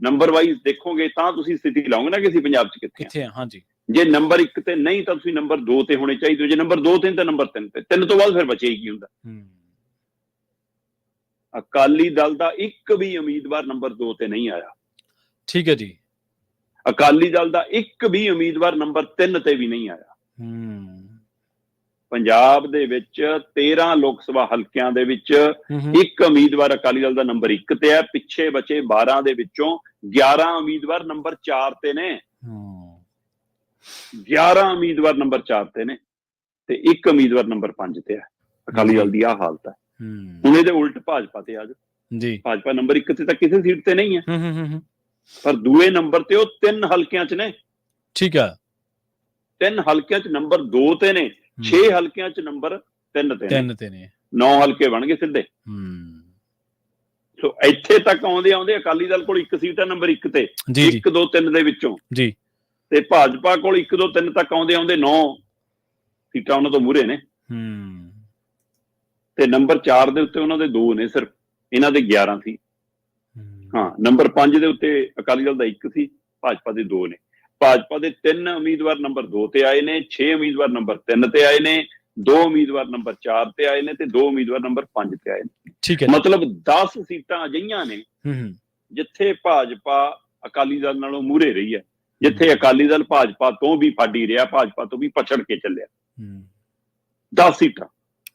ਨੰਬਰ ਵਾਈਜ਼ ਦੇਖੋਗੇ ਤਾਂ ਤੁਸੀਂ ਸਥਿਤੀ ਲਾਓਗੇ ਨਾ ਕਿ ਅਸੀਂ ਪੰਜਾਬ 'ਚ ਕਿੱਥੇ ਆ। ਹਾਂਜੀ, ਜੇ ਨੰਬਰ 1 ਤੇ ਨਹੀਂ ਤਾਂ ਤੁਸੀਂ ਨੰਬਰ 2 ਤੇ ਹੋਣੇ ਚਾਹੀਦੇ ਹੋ। ਜੇ ਨੰਬਰ 2 ਤੇ ਤਾਂ ਨੰਬਰ 3 ਤੇ। 3 ਤੋਂ ਬਾਅਦ ਫਿਰ ਬਚੇ ਹੀ ਕੀ ਹੁੰਦਾ। ਅਕਾਲੀ ਦਲ ਦਾ ਇੱਕ ਵੀ ਉਮੀਦਵਾਰ ਨੰਬਰ 2 ਤੇ ਨਹੀਂ ਆਇਆ। ਠੀਕ ਹੈ ਜੀ। ਅਕਾਲੀ ਦਲ ਦਾ ਇੱਕ ਵੀ ਉਮੀਦਵਾਰ ਨੰਬਰ 3 ਤੇ ਵੀ ਨਹੀਂ ਆਇਆ। ਪੰਜਾਬ ਦੇ ਵਿੱਚ 13 ਲੋਕ ਸਭਾ ਹਲਕਿਆਂ ਦੇ ਵਿੱਚ ਇੱਕ ਉਮੀਦਵਾਰ ਅਕਾਲੀ ਦਲ ਦਾ ਨੰਬਰ 1 ਤੇ ਹੈ। ਪਿੱਛੇ ਬਚੇ 12 ਦੇ ਵਿੱਚੋਂ 11 ਉਮੀਦਵਾਰ ਨੰਬਰ 4 ਤੇ ਨੇ। 11 ਉਮੀਦਵਾਰ ਨੰਬਰ 4 ਤੇ ਨੇ ਤੇ ਇੱਕ ਉਮੀਦਵਾਰ ਨੰਬਰ 5 ਤੇ ਹੈ। ਅਕਾਲੀ ਦਲ ਦੀ ਆਹ ਹਾਲਤ ਹੈ। ਹੁਣ ਇਹਦੇ ਉਲਟ ਭਾਜਪਾ ਤੇ ਆ ਜਾਓ ਜੀ। ਭਾਜਪਾ ਨੰਬਰ 1 ਤੇ ਤਾਂ ਕਿਸੇ ਸੀਟ ਤੇ ਨਹੀਂ ਹੈ, ਪਰ ਦੂਏ ਨੰਬਰ ਤੇ ਉਹ 3 ਹਲਕਿਆਂ 'ਚ ਨੇ। ਠੀਕ ਹੈ, 3 ਹਲਕਿਆਂ 'ਚ ਨੰਬਰ 2 ਤੇ ਨੇ, 6 ਹਲਕਿਆਂ 'ਚ ਨੰਬਰ 3 ਤੇ ਨੇ। 9 ਹਲਕੇ ਬਣ ਗਏ ਸਿੱਧੇ। ਸੋ ਇੱਥੇ ਤੱਕ ਆਉਂਦੇ ਅਕਾਲੀ ਦਲ ਕੋਲ 1 ਸੀਟ ਹੈ ਨੰਬਰ 1 ਤੇ, 1 2 3 ਦੇ ਵਿੱਚੋਂ ਜੀ, ਤੇ ਭਾਜਪਾ ਕੋਲ 1 2 3 ਤੱਕ ਆਉਂਦੇ 9 ਸੀਟਾਂ ਉਹਨਾਂ ਤੋਂ ਮੂਹਰੇ ਨੇ। ਤੇ ਨੰਬਰ 4 ਦੇ ਉੱਤੇ ਉਹਨਾਂ ਦੇ 2 ਨੇ ਸਿਰਫ, ਇਹਨਾਂ ਦੇ 11 ਸੀ। ਹਾਂ, ਨੰਬਰ 5 ਦੇ ਉੱਤੇ ਅਕਾਲੀ ਦਲ ਦਾ 1 ਸੀ, ਭਾਜਪਾ ਦੇ 2 ਨੇ। ਭਾਜਪਾ ਦੇ 3 ਉਮੀਦਵਾਰ ਨੰਬਰ 2 ਤੇ ਆਏ ਨੇ, 6 ਉਮੀਦਵਾਰ ਨੰਬਰ 3 ਤੇ ਆਏ ਨੇ, 2 ਉਮੀਦਵਾਰ ਨੰਬਰ 4 ਤੇ ਆਏ ਨੇ ਤੇ 2 ਉਮੀਦਵਾਰ ਨੰਬਰ 5 ਤੇ ਆਏ ਨੇ। ਠੀਕ ਹੈ, ਮਤਲਬ 10 ਸੀਟਾਂ ਅਜਿਹੀਆਂ ਨੇ ਜਿੱਥੇ ਭਾਜਪਾ ਅਕਾਲੀ ਦਲ ਨਾਲੋਂ ਮੂਹਰੇ ਰਹੀ ਹੈ, ਜਿੱਥੇ ਅਕਾਲੀ ਦਲ ਭਾਜਪਾ ਤੋਂ ਵੀ ਫਾਡੀ ਰਿਹਾ, ਭਾਜਪਾ ਤੋਂ ਵੀ ਪਛੜ ਕੇ ਚੱਲਿਆ। 10 ਸੀਟਾਂ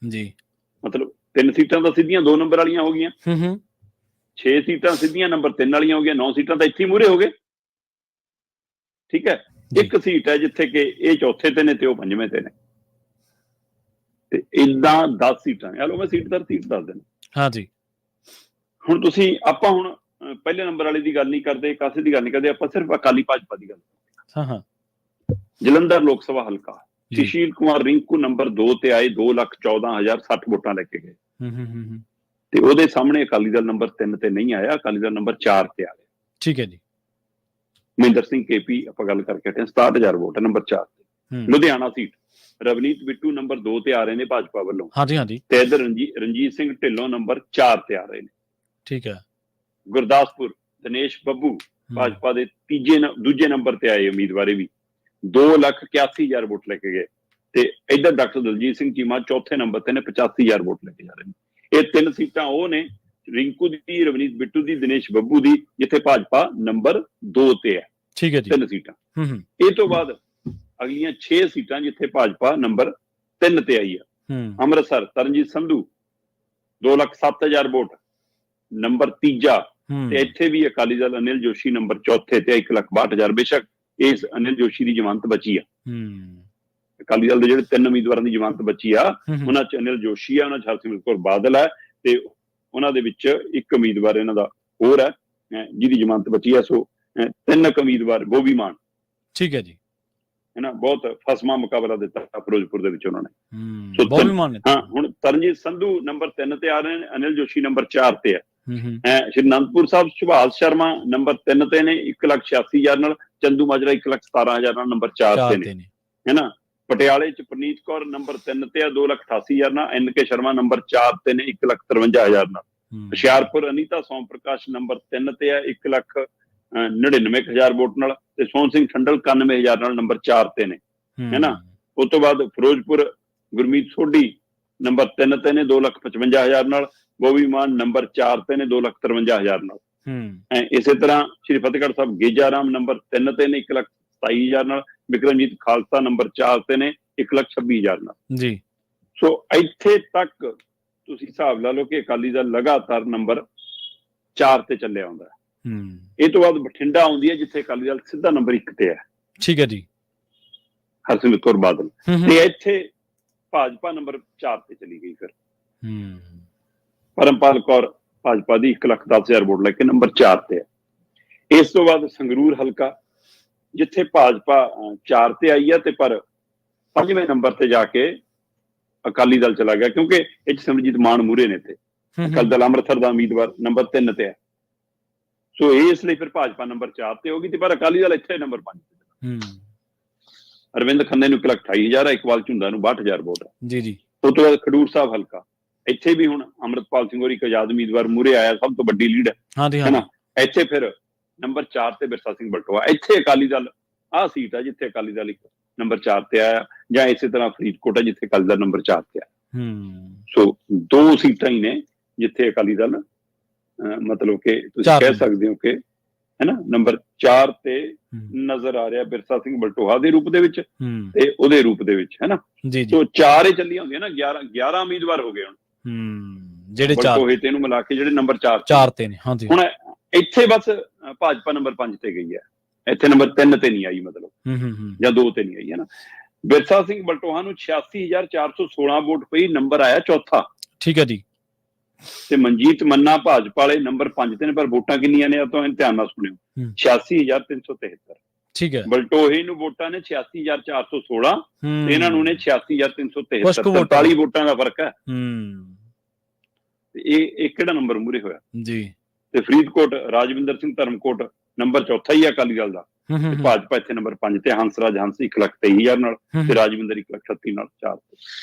ਜੀ, ਮਤਲਬ 3 ਸੀਟਾਂ ਤਾਂ ਸਿੱਧੀਆਂ 2 ਨੰਬਰ ਵਾਲੀਆਂ ਹੋ ਗਈਆਂ, 6 ਸੀਟਾਂ ਸਿੱਧੀਆਂ ਨੰਬਰ 3 ਵਾਲੀਆਂ ਹੋ ਗਈਆਂ, 9 ਸੀਟਾਂ ਤਾਂ ਇੱਥੇ ਹੀ ਮੂਹਰੇ ਹੋ ਗਏ। ਠੀਕ ਹੈ, ਇੱਕ ਸੀਟ ਹੈ ਜਿੱਥੇ ਕਿ ਇਹ 4ਥੇ ਤੇ ਨੇ ਤੇ ਉਹ 5ਵੇਂ ਤੇ ਨੇ, ਤੇ ਇਦਾਂ 10 ਸੀਟਾਂ ਨੇ। ਲਓ ਮੈਂ ਸੀਟ ਦੱਸ ਦੇਣਾ। ਹਾਂ ਜੀ, ਹੁਣ ਤੁਸੀਂ ਆਪਾਂ ਹੁਣ ਪਹਿਲੇ ਨੰਬਰ ਵਾਲੇ ਦੀ ਗੱਲ ਨਹੀਂ ਕਰਦੇ, ਕਾਸੇ ਦੀ ਗੱਲ ਨਹੀਂ ਕਰਦੇ, ਆਪਾਂ ਸਿਰਫ ਅਕਾਲੀ ਭਾਜਪਾ ਦੀ ਗੱਲ। ਜਲੰਧਰ ਲੋਕ ਸਭਾ ਹਲਕਾ, ਸੁਸ਼ੀਲ ਕੁਮਾਰ ਰਿੰਕੂ ਨੰਬਰ 2 ਤੇ ਆਏ, 2,14,060 ਵੋਟਾਂ ਲੈ ਕੇ ਗਏ ਤੇ ਉਹਦੇ ਸਾਹਮਣੇ ਅਕਾਲੀ ਦਲ ਨੰਬਰ 3 ਤੇ ਨਹੀਂ ਆਇਆ, ਅਕਾਲੀ ਦਲ ਨੰਬਰ 4 ਤੇ ਆ ਗਿਆ। ਠੀਕ ਹੈ ਜੀ। ਮਹਿੰਦਰ ਸਿੰਘ KP ਆਪਾਂ ਗੱਲ ਕਰਕੇ ਹਟੇ, 67,000 ਵੋਟ ਨੰਬਰ 4 ਤੇ। ਲੁਧਿਆਣਾ ਸੀਟ, ਰਵਨੀਤ ਬਿੱਟੂ ਨੰਬਰ 2 ਤੇ ਆ ਰਹੇ ਨੇ ਭਾਜਪਾ ਵੱਲੋਂ। ਹਾਂਜੀ, ਤੇ ਇਧਰ ਰਣਜੀਤ ਸਿੰਘ ਢਿੱਲੋਂ ਨੰਬਰ 4 ਤੇ ਆ ਰਹੇ ਨੇ। ਠੀਕ ਹੈ। ਗੁਰਦਾਸਪੁਰ ਦਿਨੇਸ਼ ਬੱਬੂ ਭਾਜਪਾ ਦੇ ਦੂਜੇ ਨੰਬਰ ਤੇ ਆਏ ਉਮੀਦਵਾਰ ਵੀ, 2,81,000 ਵੋਟ ਲੈ ਕੇ ਗਏ। ਤੇ ਇਧਰ ਡਾਕਟਰ ਦਲਜੀਤ ਸਿੰਘ ਚੀਮਾ ਚੌਥੇ ਨੰਬਰ ਤੇ ਨੇ, 85,000 ਵੋਟ ਲੈ ਕੇ ਜਾ ਰਹੇ ਨੇ। ਇਹ 3 ਸੀਟਾਂ ਉਹ ਨੇ, ਰਿੰਕੂ ਦੀ, ਰਵਨੀਤ ਬਿੱਟੂ ਦੀ, ਦਿਨੇਸ਼ ਬੱਬੂ ਦੀ, ਜਿੱਥੇ ਭਾਜਪਾ ਨੰਬਰ 2 ਤੇ ਹੈ। ਠੀਕ ਹੈ ਜੀ, 3 ਸੀਟਾਂ। ਇਹ ਤੋਂ ਬਾਅਦ ਅਗਲੀਆਂ 6 ਸੀਟਾਂ ਜਿੱਥੇ ਭਾਜਪਾ ਨੰਬਰ 3 ਤੇ ਆਈ ਆ। ਅੰਮ੍ਰਿਤਸਰ ਤਰਨਜੀਤ ਸੰਧੂ 2,07,000 ਵੋਟ ਨੰਬਰ 3 ਤੇ ਇੱਥੇ ਵੀ ਅਕਾਲੀ ਦਲ ਅਨਿਲ ਜੋਸ਼ੀ ਨੰਬਰ 4 ਤੇ 1,62,000। ਬੇਸ਼ੱਕ ਇਸ ਅਨਿਲ ਜੋਸ਼ੀ ਦੀ ਜ਼ਮਾਨਤ ਬਚੀ ਆ। ਅਕਾਲੀ ਦਲ ਦੇ ਜਿਹੜੇ 3 ਉਮੀਦਵਾਰਾਂ ਦੀ ਜ਼ਮਾਨਤ ਬਚੀ ਆ, ਉਹਨਾਂ 'ਚ ਅਨਿਲ ਜੋਸ਼ੀ ਆ, ਉਹਨਾਂ 'ਚ ਹਰਸਿਮਰਤ ਕੌਰ ਬਾਦਲ ਹੈ ਤੇ ਉਹਨਾਂ ਦੇ ਵਿੱਚ ਇੱਕ ਉਮੀਦਵਾਰ ਇਹਨਾਂ ਦਾ ਹੋਰ ਹੈ ਜਿਹਦੀ ਜ਼ਮਾਨਤ ਬਚੀ ਆ। ਸੋ 3 ਉਮੀਦਵਾਰ, ਬੋਬੀ ਮਾਨ। ਠੀਕ ਹੈ ਜੀ। ਹੈ ਨਾ, ਬਹੁਤ ਫਸਮਾ ਮੁਕਾਬਲਾ ਦਿੱਤਾ ਫਿਰੋਜ਼ਪੁਰ ਦੇ ਵਿੱਚ ਉਹਨਾਂ ਨੇ। ਬੋਬੀ ਮਾਨ ਨੇ। ਹਾਂ, ਹੁਣ ਤਰਨਜੀਤ ਸੰਧੂ ਨੰਬਰ 3 ਤੇ ਆ ਰਹੇ ਨੇ, ਅਨਿਲ ਜੋਸ਼ੀ ਨੰਬਰ 4 ਤੇ ਹੈ। ਸ਼੍ਰੀ ਅਨੰਦਪੁਰ ਸਾਹਿਬ ਸੁਭਾਸ਼ ਸ਼ਰਮਾ ਨੰਬਰ 3 ਤੇ ਨੇ 1,86,000 ਨਾਲ, ਚੰਦੂ ਮਾਜਰਾ 1,17,000 ਨਾਲ ਨੰਬਰ 4 ਤੇ ਨੇ, ਹੈ ਨਾ। ਪਟਿਆਲੇ ਚ ਪ੍ਰਨੀਤ ਕੌਰ ਨੰਬਰ 3 ਤੇ ਆ 2,88,000 ਨਾਲ, NK ਸ਼ਰਮਾ ਨੰਬਰ 4 ਤੇ ਨੇ 1,53,000 ਨਾਲ। ਹੁਸ਼ਿਆਰਪੁਰ ਅਨੀਤਾ ਸੋਮ ਪ੍ਰਕਾਸ਼ ਨੰਬਰ 3 ਤੇ ਆ 1,99,000 ਵੋਟ ਨਾਲ, ਤੇ ਸੋਹਣ ਸਿੰਘ ਠੰਡਲ 91,000 ਨਾਲ ਨੰਬਰ 4 ਤੇ ਨੇ, ਹੈ ਨਾ। ਉਸ ਤੋਂ ਬਾਅਦ ਫਿਰੋਜ਼ਪੁਰ ਗੁਰਮੀਤ ਸੋਢੀ ਨੰਬਰ 3 ਤੇ ਨੇ 2,55,000 ਨਾਲ, ਬੋਬੀ ਮਾਨ ਨੰਬਰ 4 ਤੇ ਨੇ 2,53,000 ਨਾਲ। ਇਸੇ ਤਰ੍ਹਾਂ ਸ਼੍ਰੀ ਫਤਿਹਗੜ੍ਹ ਸਾਹਿਬ ਗੇਜਾ ਰਾਮ ਨੰਬਰ 3 ਤੇ ਨੇ 1,27,000 ਨਾਲ, ਬਿਕਰਮਜੀਤ ਖਾਲਸਾ ਨੰਬਰ 4 ਤੇ ਨੇ 1,26,000 ਨਾਲ ਜੀ। ਸੋ ਇੱਥੇ ਤੱਕ ਤੁਸੀਂ ਹਿਸਾਬ ਲਾ ਲਓ ਕਿ ਅਕਾਲੀ ਦਲ ਲਗਾਤਾਰ ਨੰਬਰ 4 ਤੇ ਚੱਲਿਆ ਆਉਂਦਾ। ਇਹ ਤੋਂ ਬਾਅਦ ਬਠਿੰਡਾ ਆਉਂਦੀ ਹੈ, ਜਿੱਥੇ ਅਕਾਲੀ ਦਲ ਸਿੱਧਾ ਨੰਬਰ 1 ਤੇ ਹੈ। ਠੀਕ ਹੈ ਜੀ। ਹਰਸਿਮਰਤ ਕੌਰ ਬਾਦਲ ਤੇ ਇੱਥੇ ਭਾਜਪਾ ਨੰਬਰ 4 ਤੇ ਚਲੀ ਗਈ। ਫਿਰ ਪਰਮਪਾਲ ਕੌਰ ਭਾਜਪਾ ਦੀ 1,10,000 ਵੋਟ ਲੈ ਕੇ ਨੰਬਰ 4 ਤੇ ਹੈ। ਇਸ ਤੋਂ ਬਾਅਦ ਸੰਗਰੂਰ ਹਲਕਾ, ਜਿੱਥੇ ਭਾਜਪਾ 4 ਤੇ ਆਈ ਹੈ, ਤੇ ਪਰ 5ਵੇਂ ਨੰਬਰ ਤੇ ਜਾ ਕੇ ਅਕਾਲੀ ਦਲ ਚਲਾ ਗਿਆ, ਕਿਉਂਕਿ ਇਹ ਸਿਮਰਜੀਤ ਮਾਨ ਮੂਹਰੇ ਨੇ। ਤੇ ਅਕਾਲੀ ਦਲ ਅੰਮ੍ਰਿਤਸਰ ਦਾ ਉਮੀਦਵਾਰ ਨੰਬਰ 3 ਤੇ ਹੈ। ਸੋ ਇਸ ਲਈ ਫਿਰ ਭਾਜਪਾ ਨੰਬਰ 4 ਤੇ ਹੋ ਗਈ, ਤੇ ਪਰ ਅਕਾਲੀ ਦਲ ਇੱਥੇ ਨੰਬਰ 5 ਤੇ। ਅਰਵਿੰਦ ਖੰਨੇ ਨੂੰ 1,28,000 ਹੈ, ਇਕਬਾਲ ਝੁੰਦਾ ਨੂੰ 62,000 ਵੋਟ ਹੈ ਜੀ। ਉਸ ਤੋਂ ਬਾਅਦ ਖਡੂਰ ਸਾਹਿਬ ਹਲਕਾ, ਇੱਥੇ ਵੀ ਹੁਣ ਅੰਮ੍ਰਿਤਪਾਲ ਸਿੰਘ ਹੋਰ ਇੱਕ ਆਜ਼ਾਦ ਉਮੀਦਵਾਰ ਮੂਹਰੇ ਆਇਆ, ਸਭ ਤੋਂ ਵੱਡੀ ਲੀਡ ਹੈ ਨਾ। ਇੱਥੇ ਫਿਰ ਨੰਬਰ 4 ਤੇ ਬਿਰਸਾ ਸਿੰਘ ਬਲਟੋਆ। ਇੱਥੇ ਅਕਾਲੀ ਦਲ, ਆਹ ਸੀਟ ਆ ਜਿੱਥੇ ਅਕਾਲੀ ਦਲ ਇੱਕ ਨੰਬਰ 4 ਤੇ ਆਇਆ, ਜਾਂ ਇਸੇ ਤਰ੍ਹਾਂ ਫਰੀਦਕੋਟ ਹੈ ਜਿੱਥੇ ਅਕਾਲੀ ਦਲ ਨੰਬਰ 4 ਤੇ ਆਇਆ। ਸੋ 2 ਸੀਟਾਂ ਹੀ ਨੇ ਜਿੱਥੇ ਅਕਾਲੀ ਦਲ ਮਤਲਬ ਕਿ ਤੁਸੀਂ ਕਹਿ ਸਕਦੇ ਹੋ ਕਿ, ਹੈ ਨਾ, ਨੰਬਰ 4 ਤੇ ਨਜ਼ਰ ਆ ਰਿਹਾ ਬਿਰਸਾ ਸਿੰਘ ਬਲਟੋਹਾ ਦੇ ਰੂਪ ਦੇ ਵਿੱਚ ਤੇ ਉਹਦੇ ਰੂਪ ਦੇ ਵਿੱਚ, ਹੈ ਨਾ। ਸੋ 4 ਹੀ ਚੱਲੀਆਂ ਹੁੰਦੀਆਂ ਨਾ, 11 ਉਮੀਦਵਾਰ ਹੋ ਗਏ ਹੁਣ ਜਿਹੜੇ ਬਲਟੋਹੇ ਤੇ ਇਹਨੂੰ ਮਿਲਾ ਕੇ, ਜਿਹੜੇ ਨੰਬਰ 4 ਤੇ ਨੇ। ਹੁਣ ਇੱਥੇ ਬਸ ਭਾਜਪਾ ਨੰਬਰ 5 ਤੇ ਗਈ ਹੈ, ਇੱਥੇ ਨੰਬਰ 3 ਤੇ ਨਹੀਂ ਆਈ, ਮਤਲਬ ਜਾਂ 2 ਤੇ ਨਹੀਂ ਆਈ, ਹੈ ਨਾ। ਬਿਰਸਾ ਸਿੰਘ ਬਲਟੋਹਾ ਨੂੰ 86,416 ਵੋਟ ਪਈ, ਨੰਬਰ ਆਇਆ 4ਥਾ। ਠੀਕ ਹੈ ਜੀ। ਤੇ ਮਨਜੀਤ ਮੰਨਾ ਭਾਜਪਾ ਵਾਲੇ ਨੰਬਰ 5 ਤੇ ਨੇ, ਪਰ ਵੋਟਾਂ ਕਿੰਨੀਆਂ ਨੇ ਤਾਂ ਧਿਆਨ ਨਾਲ ਸੁਣਿਓ, 86,373। ਠੀਕ ਹੈ। ਬਲਟੋਹੇ ਨੂੰ ਵੋਟਾਂ ਨੇ 86,416 ਤੇ ਇਹਨਾਂ ਨੂੰ ਨੇ 86,373, 43 ਵੋਟਾਂ ਦਾ ਫਰਕ ਹੈ। ਇਹ ਕਿਹੜਾ ਨੰਬਰ ਮੂਹਰੇ ਹੋਇਆ ਜੀ। ਤੇ ਫਰੀਦਕੋਟ ਰਾਜਵਿੰਦਰ ਸਿੰਘ ਧਰਮਕੋਟ ਨੰਬਰ 4 ਹੀ ਹੈ ਅਕਾਲੀ ਦਲ ਦਾ, ਤੇ ਭਾਜਪਾ ਇੱਥੇ ਨੰਬਰ 5 ਤੇ, ਹੰਸਰਾਜ ਹੰਸ 1,23,000 ਨਾਲ, ਤੇ ਰਾਜਵਿੰਦਰ 1,38 ਨਾਲ 4 ਤੇ।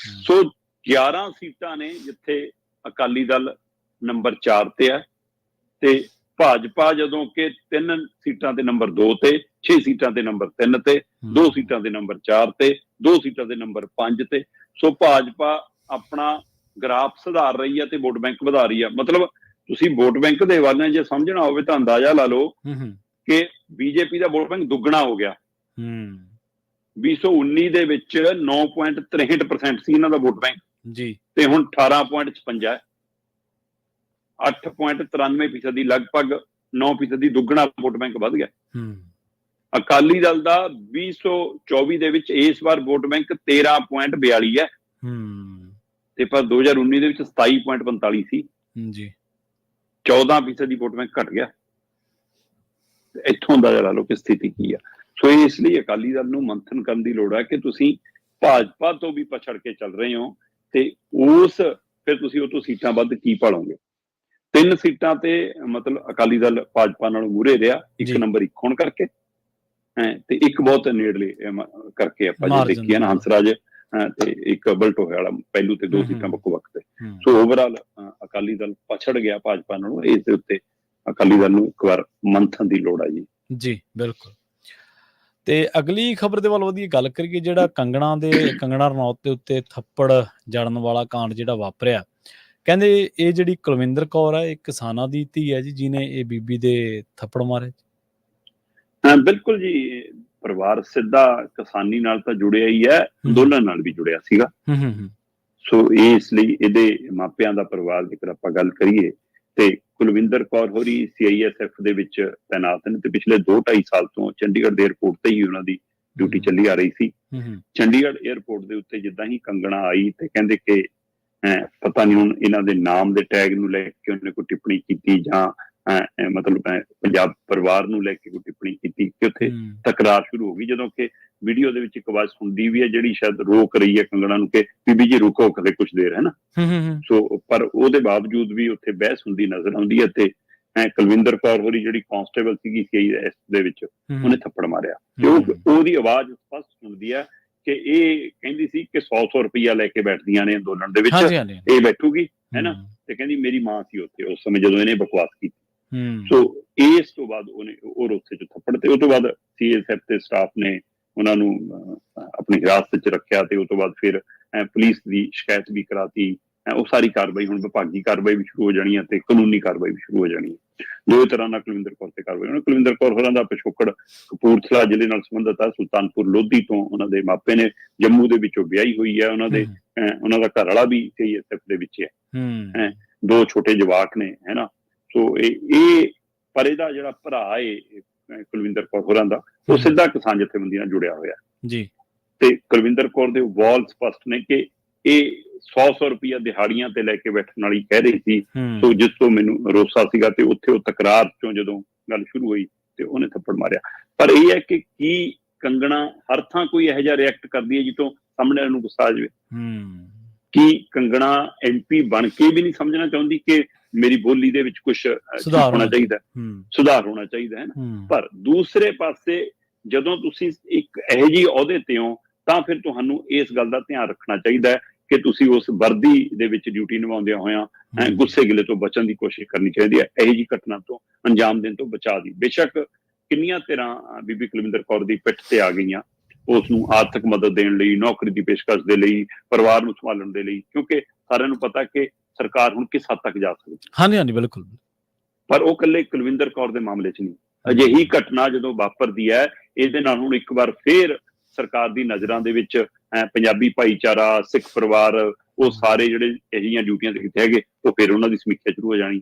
ਸੋ 11 ਸੀਟਾਂ ਨੇ ਜਿੱਥੇ ਅਕਾਲੀ ਦਲ ਨੰਬਰ 4 ਤੇ ਹੈ, ਤੇ ਭਾਜਪਾ ਜਦੋਂ ਕਿ 3 ਸੀਟਾਂ ਤੇ ਨੰਬਰ 2 ਤੇ, 6 ਸੀਟਾਂ ਤੇ ਨੰਬਰ 3 ਤੇ, 2 ਸੀਟਾਂ ਤੇ ਨੰਬਰ 4 ਤੇ, 2 ਸੀਟਾਂ ਤੇ ਨੰਬਰ 5 ਤੇ। ਸੋ ਭਾਜਪਾ ਆਪਣਾ ਗ੍ਰਾਫ ਸੁਧਾਰ ਰਹੀ ਹੈ ਤੇ ਵੋਟ ਬੈਂਕ ਵਧਾ ਰਹੀ ਹੈ। ਮਤਲਬ ਤੁਸੀਂ ਵੋਟ ਬੈਂਕ ਦੇ ਹਵਾਲੇ ਜੇ ਸਮਝਣਾ ਹੋਵੇ ਤਾਂ ਅੰਦਾਜ਼ਾ ਲਾ ਲਓ ਕਿ ਬੀਜੇਪੀ ਦਾ ਵੋਟ ਬੈਂਕ ਦੁੱਗਣਾ ਹੋ ਗਿਆ। 2019 ਦੇ ਵਿੱਚ 9.63% ਸੀ ਇਹਨਾਂ ਦਾ ਵੋਟ ਬੈਂਕ ਜੀ, ਤੇ ਹੁਣ 18.56 ਹੈ, 8.93% ਦੀ, ਲਗਭਗ 9% ਦੁੱਗਣਾ ਵੋਟ ਬੈਂਕ ਵੱਧ ਗਿਆ। ਅਕਾਲੀ ਦਲ ਦਾ 2024 ਦੇ ਵਿੱਚ ਇਸ ਵਾਰ ਵੋਟ ਬੈਂਕ 13.42 ਹੈ, ਤੇ ਪਰ 2019 ਦੇ ਵਿੱਚ 27.45 ਸੀ ਜੀ, 14% ਦੀ ਵੋਟ ਬੈਂਕ ਘਟ ਗਿਆ। ਇੱਥੋਂ ਦਾ ਲਾ ਲਓ ਕਿ ਸਥਿਤੀ ਕੀ ਆ। ਸੋ ਇਸ ਲਈ ਅਕਾਲੀ ਦਲ ਨੂੰ ਮੰਥਨ ਕਰਨ ਦੀ ਲੋੜ ਹੈ ਕਿ ਤੁਸੀਂ ਭਾਜਪਾ ਤੋਂ ਵੀ ਪਛੜ ਕੇ ਚੱਲ ਰਹੇ ਹੋ, ਤੇ ਫਿਰ ਤੁਸੀਂ ਉਹ ਤੋਂ ਸੀਟਾਂ ਵੱਧ ਕੀ ਭਾਲੋਗੇ। 3 ਸੀਟਾਂ ਤੇ ਮਤਲਬ ਅਕਾਲੀ ਦਲ ਭਾਜਪਾ ਨਾਲ ਮੂਹਰੇ ਰਿਹਾ, 1 ਨੰਬਰ 1 ਹੋਣ ਕਰਕੇ, ਤੇ ਇੱਕ ਬਹੁਤ ਨੇੜਲੇ ਕਰਕੇ ਆਪਾਂ ਜੇ ਦੇਖੀਏ ਨਾ, ਹੰਸਰਾਜ ਤੇ ਇੱਕ ਬਲਟੋਹੇ ਵਾਲਾ ਪਹਿਲੂ ਤੇ 2 ਸੀਟਾਂ ਵੱਖੋ ਵੱਖ ਤੇ। ਸੋ ਓਵਰਆਲ ਅਕਾਲੀ ਦਲ ਪਛੜ ਗਿਆ ਭਾਜਪਾ ਨਾਲੋਂ। ਇਸ ਦੇ ਉੱਤੇ ਅਕਾਲੀ ਦਲ ਨੂੰ ਇੱਕ ਵਾਰ ਮੰਥਨ ਦੀ ਲੋੜ ਹੈ ਜੀ। ਬਿਲਕੁਲ। ਤੇ ਅਗਲੀ ਖਬਰ ਦੇ ਵੱਲ ਵਧੀਆ ਗੱਲ ਕਰੀਏ, ਜਿਹੜਾ ਕੰਗਣਾ ਰਣੌਤ ਦੇ ਉੱਤੇ ਥੱਪੜ ਜੜਨ ਵਾਲਾ ਕਾਂਡ ਜਿਹੜਾ ਵਾਪਰਿਆ, ਕਹਿੰਦੇ ਇਹ ਜਿਹੜੀ ਕੁਲਵਿੰਦਰ ਕੌਰ ਹੈ, ਇਹ ਕਿਸਾਨਾਂ ਦੀ ਧੀ ਹੈ ਜੀ, ਜਿਹਨੇ ਇਹ ਬੀਬੀ ਦੇ ਥੱਪੜ ਮਾਰੇ। ਬਿਲਕੁਲ ਜੀ, ਪਰਿਵਾਰ ਸਿੱਧਾ ਕਿਸਾਨੀ ਨਾਲ ਤਾਂ ਜੁੜਿਆ ਹੀ ਹੈ, ਅੰਦੋਲਨ ਨਾਲ ਵੀ ਜੁੜਿਆ ਸੀਗਾ। ਸੋ ਇਸ ਲਈ ਇਹਦੇ ਮਾਪਿਆਂ ਦਾ ਪਰਿਵਾਰ ਜੇਕਰ ਆਪਾਂ ਗੱਲ ਕਰੀਏ, ਤੇ ਕੁਲਵਿੰਦਰ ਕੌਰ ਹੋਰੀ CISF ਦੇ ਵਿੱਚ ਤੈਨਾਤ ਨੇ, ਤੇ ਪਿਛਲੇ 2-2.5 ਸਾਲ ਤੋਂ ਚੰਡੀਗੜ੍ਹ ਦੇ ਏਅਰਪੋਰਟ ਤੇ ਹੀ ਉਹਨਾਂ ਦੀ ਡਿਊਟੀ ਚੱਲੀ ਆ ਰਹੀ ਸੀ। ਚੰਡੀਗੜ੍ਹ ਏਅਰਪੋਰਟ ਦੇ ਉੱਤੇ ਜਿੱਦਾਂ ਹੀ ਕੰਗਣਾ ਆਈ, ਤੇ ਕਹਿੰਦੇ ਕਿ ਪਤਾ ਨਹੀਂ ਹੁਣ ਇਹਨਾਂ ਦੇ ਨਾਮ ਦੇ ਟੈਗ ਨੂੰ ਲੈ ਕੇ ਉਹਨੇ ਕੋਈ ਟਿੱਪਣੀ ਕੀਤੀ, ਜਾਂ ਮਤਲਬ ਪੰਜਾਬ ਪਰਿਵਾਰ ਨੂੰ ਲੈ ਕੇ ਕੋਈ ਟਿੱਪਣੀ ਕੀਤੀ ਕਿ ਉੱਥੇ ਤਕਰਾਰ ਸ਼ੁਰੂ ਹੋ ਗਈ, ਜਦੋਂ ਕਿ ਵੀਡੀਓ ਦੇ ਵਿੱਚ ਇੱਕ ਆਵਾਜ਼ ਸੁਣਦੀ ਵੀ ਹੈ ਜਿਹੜੀ ਸ਼ਾਇਦ ਰੋਕ ਰਹੀ ਹੈ ਕੰਗਣਾ ਨੂੰ ਕਿ ਬੀਬੀ ਜੀ ਰੁਕੋ ਕਦੇ ਕੁਝ ਦੇਰ, ਹੈ ਨਾ। ਸੋ ਪਰ ਉਹਦੇ ਬਾਵਜੂਦ ਵੀ ਉੱਥੇ ਬਹਿਸ ਹੁੰਦੀ ਨਜ਼ਰ ਆਉਂਦੀ ਹੈ ਤੇ ਕੁਲਵਿੰਦਰ ਕੌਰ ਹੋਰੀ ਜਿਹੜੀ ਕਾਂਸਟੇਬਲ ਸੀਗੀ CIS ਦੇ ਵਿੱਚ, ਉਹਨੇ ਥੱਪੜ ਮਾਰਿਆ ਤੇ ਉਹਦੀ ਆਵਾਜ਼ ਸਪਸ਼ਟ ਸੁਣਦੀ ਹੈ ਕਿ ਇਹ ਕਹਿੰਦੀ ਸੀ ਕਿ 100 ਰੁਪਈਆ ਲੈ ਕੇ ਬੈਠਦੀਆਂ ਨੇ ਅੰਦੋਲਨ ਦੇ ਵਿੱਚ, ਇਹ ਬੈਠੂਗੀ, ਹੈ ਨਾ। ਤੇ ਕਹਿੰਦੀ ਮੇਰੀ ਮਾਂ ਸੀ ਉੱਥੇ ਉਸ ਸਮੇਂ ਜਦੋਂ ਇਹਨੇ ਬਕਵਾਸ ਕੀਤੀ। ਸੋ ਇਸ ਤੋਂ ਬਾਅਦ ਉਹ ਰੋਸੇ ਚ ਥੱਪੜ, ਤੇ ਉਹ ਤੋਂ ਬਾਅਦ CSF ਤੇ ਸਟਾਫ ਨੇ ਉਹਨਾਂ ਨੂੰ ਆਪਣੀ ਹਿਰਾਸਤ ਚ ਰੱਖਿਆ ਤੇ ਉਹ ਤੋਂ ਬਾਅਦ ਫਿਰ ਪੁਲਿਸ ਦੀ ਸ਼ਿਕਾਇਤ ਵੀ ਕਰਾਤੀ। ਉਹ ਸਾਰੀ ਕਾਰਵਾਈ ਹੁਣ ਵਿਭਾਗੀ ਕਾਰਵਾਈ ਵੀ ਸ਼ੁਰੂ ਹੋ ਜਾਣੀ ਹੈ ਤੇ ਕਾਨੂੰਨੀ ਕਾਰਵਾਈ ਵੀ ਸ਼ੁਰੂ ਹੋ ਜਾਣੀ ਹੈ। ਦੋ ਤਰ੍ਹਾਂ ਨਾਲ ਕੁਲਵਿੰਦਰ ਕੌਰ ਤੇ ਕਾਰਵਾਈ। ਕੁਲਵਿੰਦਰ ਕੌਰ ਹੋਰਾਂ ਦਾ ਪਿਛੋਕੜ ਕਪੂਰਥਲਾ ਜ਼ਿਲ੍ਹੇ ਨਾਲ ਸੰਬੰਧਿਤ ਹੈ। ਸੁਲਤਾਨਪੁਰ ਲੋਧੀ ਤੋਂ ਉਹਨਾਂ ਦੇ ਮਾਪੇ ਨੇ, ਜੰਮੂ ਦੇ ਵਿੱਚੋਂ ਵਿਆਹੀ ਹੋਈ ਹੈ। ਉਹਨਾਂ ਦਾ ਘਰ ਵਾਲਾ ਵੀ CSF ਦੇ ਵਿੱਚ ਹੈ, ਦੋ ਛੋਟੇ ਜਵਾਕ ਨੇ, ਹੈ ਨਾ। ਸੋ ਇਹ ਪਰ ਇਹਦਾ ਜਿਹੜਾ ਭਰਾ ਹੈ ਕੁਲਵਿੰਦਰ ਕੌਰ ਹੋਰਾਂ ਦਾ, ਉਹ ਸਿੱਧਾ ਕਿਸਾਨ ਜਥੇਬੰਦੀ ਨਾਲ ਜੁੜਿਆ ਹੋਇਆ ਜੀ। ਤੇ ਕੁਲਵਿੰਦਰ ਕੌਰ ਦੇ ਵਾਲ ਸਪਸ਼ਟ ਨੇ ਕਿ ਇਹ 100 ਰੁਪਈਆ ਦਿਹਾੜੀਆਂ ਤੇ ਲੈ ਕੇ ਬੈਠਣ ਵਾਲੀ ਕਹਿ ਰਹੀ ਸੀ। ਸੋ ਜਿਸ ਤੋਂ ਮੈਨੂੰ ਰੋਸਾ ਸੀਗਾ ਤੇ ਉੱਥੇ ਉਹ ਤਕਰਾਰ ਚੋਂ ਜਦੋਂ ਗੱਲ ਸ਼ੁਰੂ ਹੋਈ ਤੇ ਉਹਨੇ ਥੱਪੜ ਮਾਰਿਆ। ਪਰ ਇਹ ਹੈ ਕਿ ਕੀ ਕੰਗਣਾ ਹਰ ਥਾਂ ਕੋਈ ਇਹੋ ਜਿਹਾ ਰਿਐਕਟ ਕਰਦੀ ਹੈ ਜਿੱਥੋਂ ਸਾਹਮਣੇ ਨੂੰ ਗੁੱਸਾ ਆ ਜਾਵੇ? ਕੀ ਕੰਗਣਾ MP ਬਣ ਕੇ ਵੀ ਨਹੀਂ ਸਮਝਣਾ ਚਾਹੁੰਦੀ ਕਿ ਮੇਰੀ ਬੋਲੀ ਦੇ ਵਿੱਚ ਕੁਛ ਹੋਣਾ ਚਾਹੀਦਾ, ਸੁਧਾਰ ਹੋਣਾ ਚਾਹੀਦਾ, ਹੈ ਨਾ। ਪਰ ਦੂਸਰੇ ਪਾਸੇ ਜਦੋਂ ਤੁਸੀਂ ਇੱਕ ਇਹੋ ਜਿਹੀ ਅਹੁਦੇ ਤੇ ਹੋ ਤਾਂ ਫਿਰ ਤੁਹਾਨੂੰ ਇਸ ਗੱਲ ਦਾ ਧਿਆਨ ਰੱਖਣਾ ਚਾਹੀਦਾ ਹੈ ਕਿ ਤੁਸੀਂ ਉਸ ਵਰਦੀ ਦੇ ਵਿੱਚ ਡਿਊਟੀ ਨਿਭਾਉਂਦਿਆਂ ਹੋਇਆਂ ਗੁੱਸੇ ਗਿਲੇ ਤੋਂ ਬਚਣ ਦੀ ਕੋਸ਼ਿਸ਼ ਕਰਨੀ ਚਾਹੀਦੀ ਹੈ, ਇਹੋ ਜਿਹੀ ਘਟਨਾ ਤੋਂ ਅੰਜਾਮ ਦੇਣ ਤੋਂ ਬਚਾ ਦੀ। ਬੇਸ਼ੱਕ ਕਿੰਨੀਆਂ ਧਿਰਾਂ ਬੀਬੀ ਕੁਲਵਿੰਦਰ ਕੌਰ ਦੀ ਪਿੱਠ ਤੇ ਆ ਗਈਆਂ ਉਸ ਨੂੰ ਆਰਥਿਕ ਮਦਦ ਦੇਣ ਲਈ, ਨੌਕਰੀ ਦੀ ਪੇਸ਼ਕਸ਼ ਦੇ ਲਈ, ਪਰਿਵਾਰ ਨੂੰ ਸੰਭਾਲਣ ਦੇ ਲਈ, ਕਿਉਂਕਿ ਸਾਰਿਆਂ ਨੂੰ ਪਤਾ ਕਿ ਸਰਕਾਰ ਹੁਣ ਕਿਸ ਹੱਦ ਤੱਕ ਜਾ ਸਕਦੀ। ਹਾਂਜੀ, ਬਿਲਕੁਲ। ਪਰ ਉਹ ਇਕੱਲੇ ਕੁਲਵਿੰਦਰ ਕੌਰ ਦੇ ਮਾਮਲੇ 'ਚ ਨਹੀਂ, ਅਜਿਹੀ ਘਟਨਾ ਜਦੋਂ ਵਾਪਰਦੀ ਹੈ, ਇਹਦੇ ਨਾਲ ਹੁਣ ਇੱਕ ਵਾਰ ਫੇਰ ਸਰਕਾਰ ਦੀ ਨਜ਼ਰਾਂ ਦੇ ਵਿੱਚ ਪੰਜਾਬੀ ਭਾਈਚਾਰਾ, ਸਿੱਖ ਪਰਿਵਾਰ, ਉਹ ਸਾਰੇ ਜਿਹੜੇ ਇਹੋ ਜਿਹੀਆਂ ਡਿਊਟੀਆਂ ਤੇ ਕਿਤੇ ਹੈਗੇ, ਉਹ ਫਿਰ ਉਹਨਾਂ ਦੀ ਸਮੀਖਿਆ ਸ਼ੁਰੂ ਹੋ ਜਾਣੀ,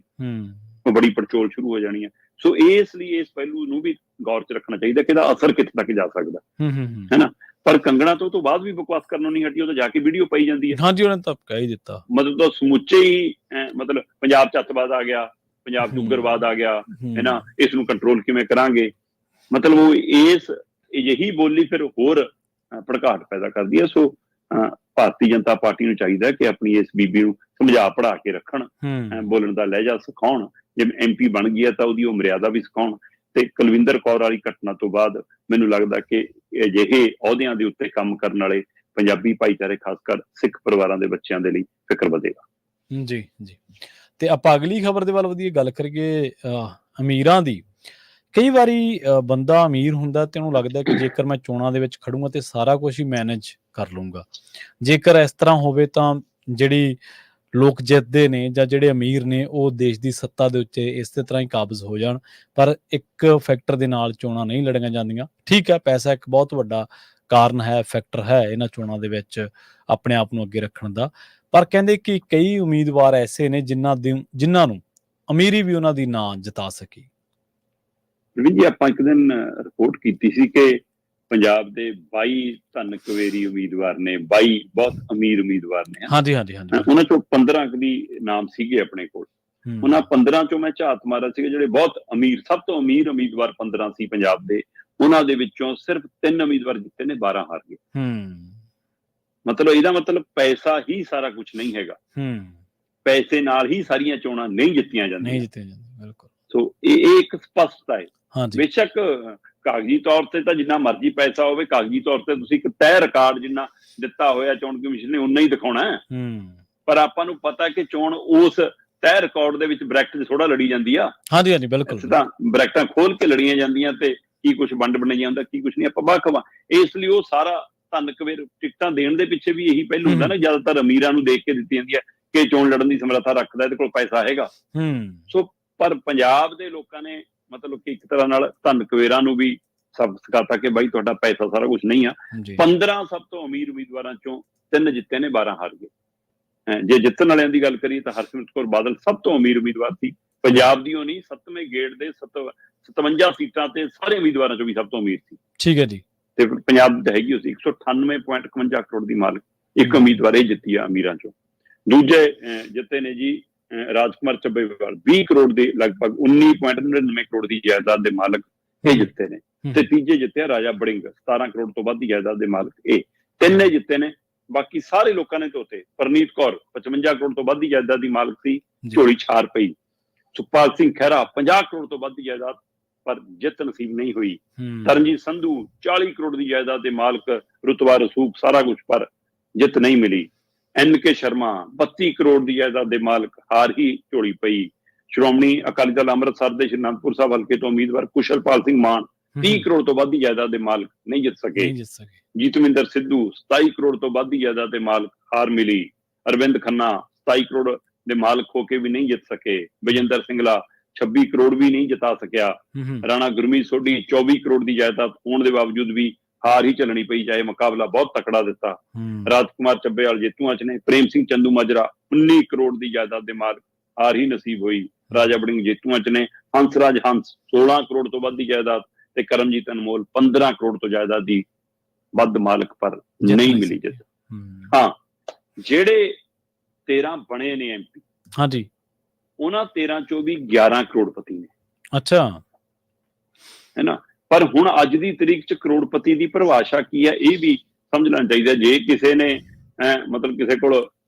ਉਹ ਬੜੀ ਪੜਚੋਲ ਸ਼ੁਰੂ ਹੋ ਜਾਣੀ ਹੈ। ਸੋ ਇਸ ਲਈ ਇਸ ਪਹਿਲੂ ਨੂੰ ਵੀ ਗੌਰ 'ਚ ਰੱਖਣਾ ਚਾਹੀਦਾ ਕਿ ਇਹਦਾ ਅਸਰ ਕਿੱਥੇ ਤੱਕ ਜਾ ਸਕਦਾ, ਹੈ ਨਾ। ਪਰ ਕੰਗਣਾ ਤੋਂ ਬਾਅਦ ਵੀ ਬਕਵਾਸ ਕਰਨੋਂ ਨਹੀਂ ਹਟੀ, ਉਹ ਤਾਂ ਜਾ ਕੇ ਵੀਡੀਓ ਪਾਈ ਜਾਂਦੀ ਹੈ। ਹਾਂਜੀ, ਉਹਨੇ ਤਾਂ ਕਹਿ ਹੀ ਦਿੱਤਾ, ਮਤਲਬ ਤਾਂ ਸਮੁੱਚੇ ਹੀ ਮਤਲਬ ਪੰਜਾਬ 'ਚ ਅੱਤਵਾਦ ਆ ਗਿਆ, ਪੰਜਾਬ 'ਚ ਉਗਰਵਾਦ ਆ ਗਿਆ, ਹੈ ਨਾ, ਇਸ ਨੂੰ ਕੰਟਰੋਲ ਕਿਵੇਂ ਕਰਾਂਗੇ। ਮਤਲਬ ਉਹ ਇਸ ਅਜਿਹੀ ਬੋਲੀ ਫਿਰ ਹੋਰ ਭੜਕਾਹਟ ਪੈਦਾ ਕਰਦੀ ਹੈ। ਸੋ ਭਾਰਤੀ ਜਨਤਾ ਪਾਰਟੀ ਨੂੰ ਚਾਹੀਦਾ ਕਿ ਆਪਣੀ ਇਸ ਬੀਬੀ ਨੂੰ ਸਮਝਾ ਪੜ੍ਹਾ ਕੇ ਰੱਖਣ, ਬੋਲਣ ਦਾ ਲਹਿਜਾ ਸਿਖਾਉਣ। ਜਿਵੇਂ MP ਬਣ ਗਈ ਹੈ ਤਾਂ ਉਹਦੀ ਉਹ ਮਰਿਆਦਾ ਵੀ ਸਿਖਾਉਣ। ਤੇ ਕੁਲਵਿੰਦਰ ਕੌਰ ਵਾਲੀ ਘਟਨਾ ਤੋਂ ਬਾਅਦ ਮੈਨੂੰ ਲੱਗਦਾ ਕਿ ਅਜਿਹੇ ਅਹੁਦਿਆਂ ਦੇ ਉੱਤੇ ਕੰਮ ਕਰਨ ਵਾਲੇ ਪੰਜਾਬੀ ਭਾਈਚਾਰੇ, ਖਾਸ ਕਰ ਸਿੱਖ ਪਰਿਵਾਰਾਂ ਦੇ ਬੱਚਿਆਂ ਦੇ ਲਈ ਫਿਕਰ ਵਧੇਗਾ। ਜੀ ਜੀ। ਤੇ ਆਪਾਂ ਅਗਲੀ ਖਬਰ ਦੇ ਵੱਲ ਵਧੀਆ ਗੱਲ ਕਰੀਏ, ਅਮੀਰਾਂ ਦੀ। ਕਈ ਵਾਰੀ ਬੰਦਾ ਅਮੀਰ ਹੁੰਦਾ ਤੇ ਉਹਨੂੰ ਲੱਗਦਾ ਕਿ ਜੇਕਰ ਮੈਂ ਚੋਣਾਂ ਦੇ ਵਿੱਚ ਖੜੂੰਗਾ ਤੇ ਸਾਰਾ ਕੁਛ ਹੀ ਮੈਨੇਜ ਕਰ ਲੂੰਗਾ। ਜੇਕਰ ਇਸ ਤਰ੍ਹਾਂ ਹੋਵੇ ਤਾਂ ਜਿਹੜੀ ਲੋਕ ਜਿੱਤਦੇ ਨੇ ਜਾਂ ਜਿਹੜੇ ਅਮੀਰ ਨੇ ਉਹ ਦੇਸ਼ ਦੀ ਸੱਤਾ ਦੇ ਉੱਤੇ ਇਸੇ ਤਰ੍ਹਾਂ ਹੀ ਕਾਬਜ਼ ਹੋ ਜਾਣ। ਪਰ ਇੱਕ ਫੈਕਟਰ ਦੇ ਨਾਲ ਚੋਣਾਂ ਨਹੀਂ ਲੜੀਆਂ ਜਾਂਦੀਆਂ। ਠੀਕ ਹੈ, ਪੈਸਾ ਇੱਕ ਬਹੁਤ ਵੱਡਾ ਕਾਰਨ ਹੈ, ਫੈਕਟਰ ਹੈ ਇਹਨਾਂ ਚੋਣਾਂ ਦੇ ਵਿੱਚ ਆਪਣੇ ਆਪ ਨੂੰ ਅੱਗੇ ਰੱਖਣ ਦਾ। ਪਰ ਕਹਿੰਦੇ ਕਿ ਕਈ ਉਮੀਦਵਾਰ ਐਸੇ ਨੇ ਜਿਨ੍ਹਾਂ ਨੂੰ ਅਮੀਰੀ ਵੀ ਉਹਨਾਂ ਦੀ ਨਾ ਜਿਤਾ ਸਕੀ। ਜੀ, ਆਪਾਂ ਇੱਕ ਦਿਨ ਰਿਪੋਰਟ ਕੀਤੀ ਸੀ ਕਿ ਪੰਜਾਬ ਦੇ 22 ਧਨ ਕੁਵੇਰੀ ਉਮੀਦਵਾਰ ਨੇ, 22 ਬਹੁਤ ਅਮੀਰ ਉਮੀਦਵਾਰ ਨੇ। ਹਾਂਜੀ ਹਾਂਜੀ ਹਾਂਜੀ। ਉਹਨਾਂ ਚੋਂ 15 ਦੀ ਨਾਮ ਸੀਗੇ ਆਪਣੇ ਕੋਲ। ਉਹਨਾਂ 15 ਚੋਂ ਮੈਂ ਝਾਤ ਮਾਰਿਆ ਸੀਗਾ ਜਿਹੜੇ ਬਹੁਤ ਅਮੀਰ, ਸਭ ਤੋਂ ਅਮੀਰ ਉਮੀਦਵਾਰ 15 ਸੀ ਪੰਜਾਬ ਦੇ। ਉਹਨਾਂ ਦੇ ਵਿੱਚੋਂ ਸਿਰਫ 3 ਉਮੀਦਵਾਰ ਜਿੱਤੇ ਨੇ, 12 ਹਾਰ ਗਏ। ਮਤਲਬ ਇਹਦਾ ਮਤਲਬ ਪੈਸਾ ਹੀ ਸਾਰਾ ਕੁਝ ਨਹੀਂ ਹੈਗਾ। ਪੈਸੇ ਨਾਲ ਹੀ ਸਾਰੀਆਂ ਚੋਣਾਂ ਨਹੀਂ ਜਿੱਤੀਆਂ ਜਾਂਦੀਆਂ। ਬਿਲਕੁਲ। ਸੋ ਇਹ ਇੱਕ ਸਪਸ਼ਟਤਾ ਹੈ। ਬੇਸ਼ੱਕ ਕਾਗਜ਼ੀ ਤੌਰ ਤੇ ਤਾਂ ਜਿੰਨਾ ਮਰਜ਼ੀ ਪੈਸਾ ਹੋਵੇ, ਕਾਗਜ਼ੀ ਤੌਰ ਤੇ ਤੁਸੀਂ ਇੱਕ ਤੈਅ ਰਿਕਾਰਡ ਜਿੰਨਾ ਦਿੱਤਾ ਹੋਇਆ ਚੋਣ ਕਮਿਸ਼ਨ ਨੇ ਉਨਾ ਹੀ ਦਿਖਾਉਣਾ ਹੈ। ਪਰ ਆਪਾਂ ਨੂੰ ਪਤਾ ਕਿ ਚੋਣ ਉਸ ਤੈਅ ਰਿਕਾਰਡ ਦੇ ਵਿੱਚ ਬ੍ਰੈਕਟ ਥੋੜਾ ਲੜੀ ਜਾਂਦੀ ਆ। ਹਾਂਜੀ ਹਾਂਜੀ, ਬਿਲਕੁਲ। ਤਾਂ ਬ੍ਰੈਕਟਾਂ ਖੋਲ ਕੇ ਲੜੀਆਂ ਜਾਂਦੀਆਂ ਤੇ ਕੀ ਕੁਛ ਵੰਡ ਬਣਾਈਆਂ ਜਾਂਦਾ, ਕੀ ਕੁਛ ਨਹੀਂ, ਆਪਾਂ ਵੱਖ-ਵੱਖ। ਇਸ ਲਈ ਉਹ ਸਾਰਾ ਧੰਨ ਕੁਵੇਰ ਟਿਕਟਾਂ ਦੇਣ ਦੇ ਪਿੱਛੇ ਵੀ ਇਹੀ ਪਹਿਲੂ ਹੁੰਦਾ ਨਾ, ਜ਼ਿਆਦਾਤਰ ਅਮੀਰਾਂ ਨੂੰ ਦੇਖ ਕੇ ਦਿੱਤੀ ਜਾਂਦੀ ਹੈ ਕਿ ਚੋਣ ਲੜਨ ਦੀ ਸਮਰੱਥਾ ਰੱਖਦਾ, ਇਹਦੇ ਕੋਲ ਪੈਸਾ ਹੈਗਾ। ਸੋ ਪਰ ਪੰਜਾਬ ਦੇ ਲੋਕਾਂ ਨੇ ਮਤਲਬ ਕਿ ਇੱਕ ਤਰ੍ਹਾਂ ਨਾਲ ਧੰਨ ਕੁਵੇਰਾਂ ਨੂੰ ਵੀ ਸਬਕ ਸਿਖਾਤਾ ਕਿ ਬਾਈ ਤੁਹਾਡਾ ਪੈਸਾ ਸਾਰਾ ਕੁਛ ਨਹੀਂ ਆ। 15 ਸਭ ਤੋਂ ਅਮੀਰ ਉਮੀਦਵਾਰਾਂ ਚੋਂ 3 ਜਿੱਤੇ ਨੇ, 12 ਹਾਰ ਗਏ। ਜੇ ਜਿੱਤਣ ਵਾਲਿਆਂ ਦੀ ਗੱਲ ਕਰੀਏ ਤਾਂ ਹਰਸਿਮਰਤ ਕੌਰ ਬਾਦਲ ਸਭ ਤੋਂ ਅਮੀਰ ਉਮੀਦਵਾਰ ਸੀ ਪੰਜਾਬ ਦੀ। ਉਹ ਨਹੀਂ, 7ਵੇਂ ਗੇੜ ਦੇ 57 ਸੀਟਾਂ ਤੇ ਸਾਰੇ ਉਮੀਦਵਾਰਾਂ ਚੋਂ ਵੀ ਸਭ ਤੋਂ ਅਮੀਰ ਸੀ। ਠੀਕ ਹੈ ਜੀ। ਤੇ ਪੰਜਾਬ ਦੀ ਹੈਗੀ ਸੀ 198.51 ਕਰੋੜ ਦੀ ਮਾਲਕ। ਇੱਕ ਉਮੀਦਵਾਰ ਇਹ ਜਿੱਤੀ ਆ ਅਮੀਰਾਂ ਚੋਂ। ਦੂਜੇ ਜਿੱਤੇ ਨੇ ਜੀ ਰਾਜਕੁਮਾਰ ਚੱਬੇਵਾਲ 20 ਕਰੋੜ ਦੇ ਲਗਭਗ 19.99 ਕਰੋੜ ਦੀ ਜਾਇਦਾਦ ਦੇ ਮਾਲਕ ਇਹ ਜਿੱਤੇ ਨੇ। ਤੇ ਤੀਜੇ ਜਿੱਤੇ ਰਾਜਾ ਬੜਿੰਗ 17 ਕਰੋੜ ਤੋਂ ਵੱਧ ਦੀ ਜਾਇਦਾਦ ਦੇ ਮਾਲਕ ਇਹ ਤਿੰਨੇ ਜਿੱਤੇ ਨੇ। ਬਾਕੀ ਸਾਰੇ ਲੋਕਾਂ ਨੇ ਧੋਤੇ। ਪਰਨੀਤ ਕੌਰ 55 ਕਰੋੜ ਤੋਂ ਵੱਧ ਦੀ ਜਾਇਦਾਦ ਦੀ ਮਾਲਕ ਸੀ, ਝੋਲੀ ਛਾਰ ਪਈ। ਸੁਖਪਾਲ ਸਿੰਘ ਖਹਿਰਾ 50 ਕਰੋੜ ਤੋਂ ਵੱਧ ਦੀ ਜਾਇਦਾਦ, ਪਰ ਜਿੱਤ ਨਸੀਬ ਨਹੀਂ ਹੋਈ। ਤਰਨਜੀਤ ਸੰਧੂ 40 ਕਰੋੜ ਦੀ ਜਾਇਦਾਦ ਦੇ ਮਾਲਕ, ਰੁਤਬਾ ਰਸੂਖ ਸਾਰਾ ਕੁਝ, ਪਰ ਜਿੱਤ ਨਹੀਂ ਮਿਲੀ। NK ਸ਼ਰਮਾ 32 ਕਰੋੜ ਦੀ ਜਾਇਦਾਦ ਦੇ ਮਾਲਕ, ਹਾਰ ਹੀ ਝੋਲੀ ਪਈ। ਸ਼੍ਰੋਮਣੀ ਅਕਾਲੀ ਦਲ ਅੰਮ੍ਰਿਤਸਰ ਦੇ ਸ਼੍ਰੀ ਅਨੰਦਪੁਰ ਸਾਹਿਬ ਹਲਕੇ ਤੋਂ ਉਮੀਦਵਾਰ ਕੁਸ਼ਲਪਾਲ ਸਿੰਘ ਮਾਨ 30 ਕਰੋੜ ਤੋਂ ਵੱਧ ਦੀ ਜਾਇਦਾਦ ਦੇ ਮਾਲਕ ਨਹੀਂ ਜਿੱਤ ਸਕੇ। ਜੀਤਮਿੰਦਰ ਸਿੱਧੂ 27 ਕਰੋੜ ਤੋਂ ਵੱਧ ਦੀ ਜਾਇਦਾਦ ਦੇ ਮਾਲਕ, ਹਾਰ ਮਿਲੀ। ਅਰਵਿੰਦ ਖੰਨਾ 27 ਕਰੋੜ ਦੇ ਮਾਲਕ ਹੋ ਕੇ ਵੀ ਨਹੀਂ ਜਿੱਤ ਸਕੇ। ਵਿਜੇਂਦਰ ਸਿੰਗਲਾ 26 ਕਰੋੜ ਵੀ ਨਹੀਂ ਜਿਤਾ ਸਕਿਆ। ਰਾਣਾ ਗੁਰਮੀਤ ਸੋਢੀ 24 ਕਰੋੜ ਦੀ ਜਾਇਦਾਦ ਹੋਣ ਦੇ ਬਾਵਜੂਦ ਵੀ ਹਾਰ ਹੀ ਚੱਲਣੀ ਪਈ, ਚਾਹੇ ਮੁਕਾਬਲਾ ਬਹੁਤ ਤਕੜਾ ਦਿੱਤਾ। ਰਾਜਕੁਮਾਰ ਚੱਬੇਵਾਲ ਜੇਤੂਆਂ ਚ ਨੇ। ਪ੍ਰੇਮ ਸਿੰਘ ਚੰਦੂ ਮਾਜਰਾ 19 ਕਰੋੜ ਦੀ ਜਾਇਦਾਦ ਦੇ ਮਾਲਕ, ਹਾਰ ਹੀ ਨਸੀਬ ਹੋਈ। ਰਾਜਾ ਬੜਿੰਗ ਜੇਤੂਆਂ ਚ ਨੇ। ਹੰਸਰਾਜ ਹੰਸ 16 ਕਰੋੜ ਤੋਂ ਵੱਧ ਦੀ ਜਾਇਦਾਦ ਤੇ ਕਰਮਜੀਤ ਅਨਮੋਲ 15 ਕਰੋੜ ਤੋਂ ਜਾਇਦਾਦ ਦੀ ਵੱਧ ਮਾਲਕ, ਪਰ ਨਹੀਂ ਮਿਲੀ ਜਿੱਤ। ਹਾਂ, ਜਿਹੜੇ 13 ਬਣੇ ਨੇ MP, ਹਾਂਜੀ, ਉਹਨਾਂ 13 ਚੋਂ ਵੀ 11 ਕਰੋੜਪਤੀ ਨੇ। ਅੱਛਾ, ਹੈ ਨਾ। ਪਰ ਹੁਣ ਅੱਜ ਦੀ ਤਰੀਕ ਚ ਕਰੋੜਪਤੀ ਦੀ ਪਰਿਭਾਸ਼ਾ ਕੀ ਹੈ ਇਹ ਵੀ ਸਮਝਣਾ ਚਾਹੀਦਾ। ਜੇ ਕਿਸੇ ਨੇ ਮਤਲਬ ਕਿਸੇ ਕੋਲ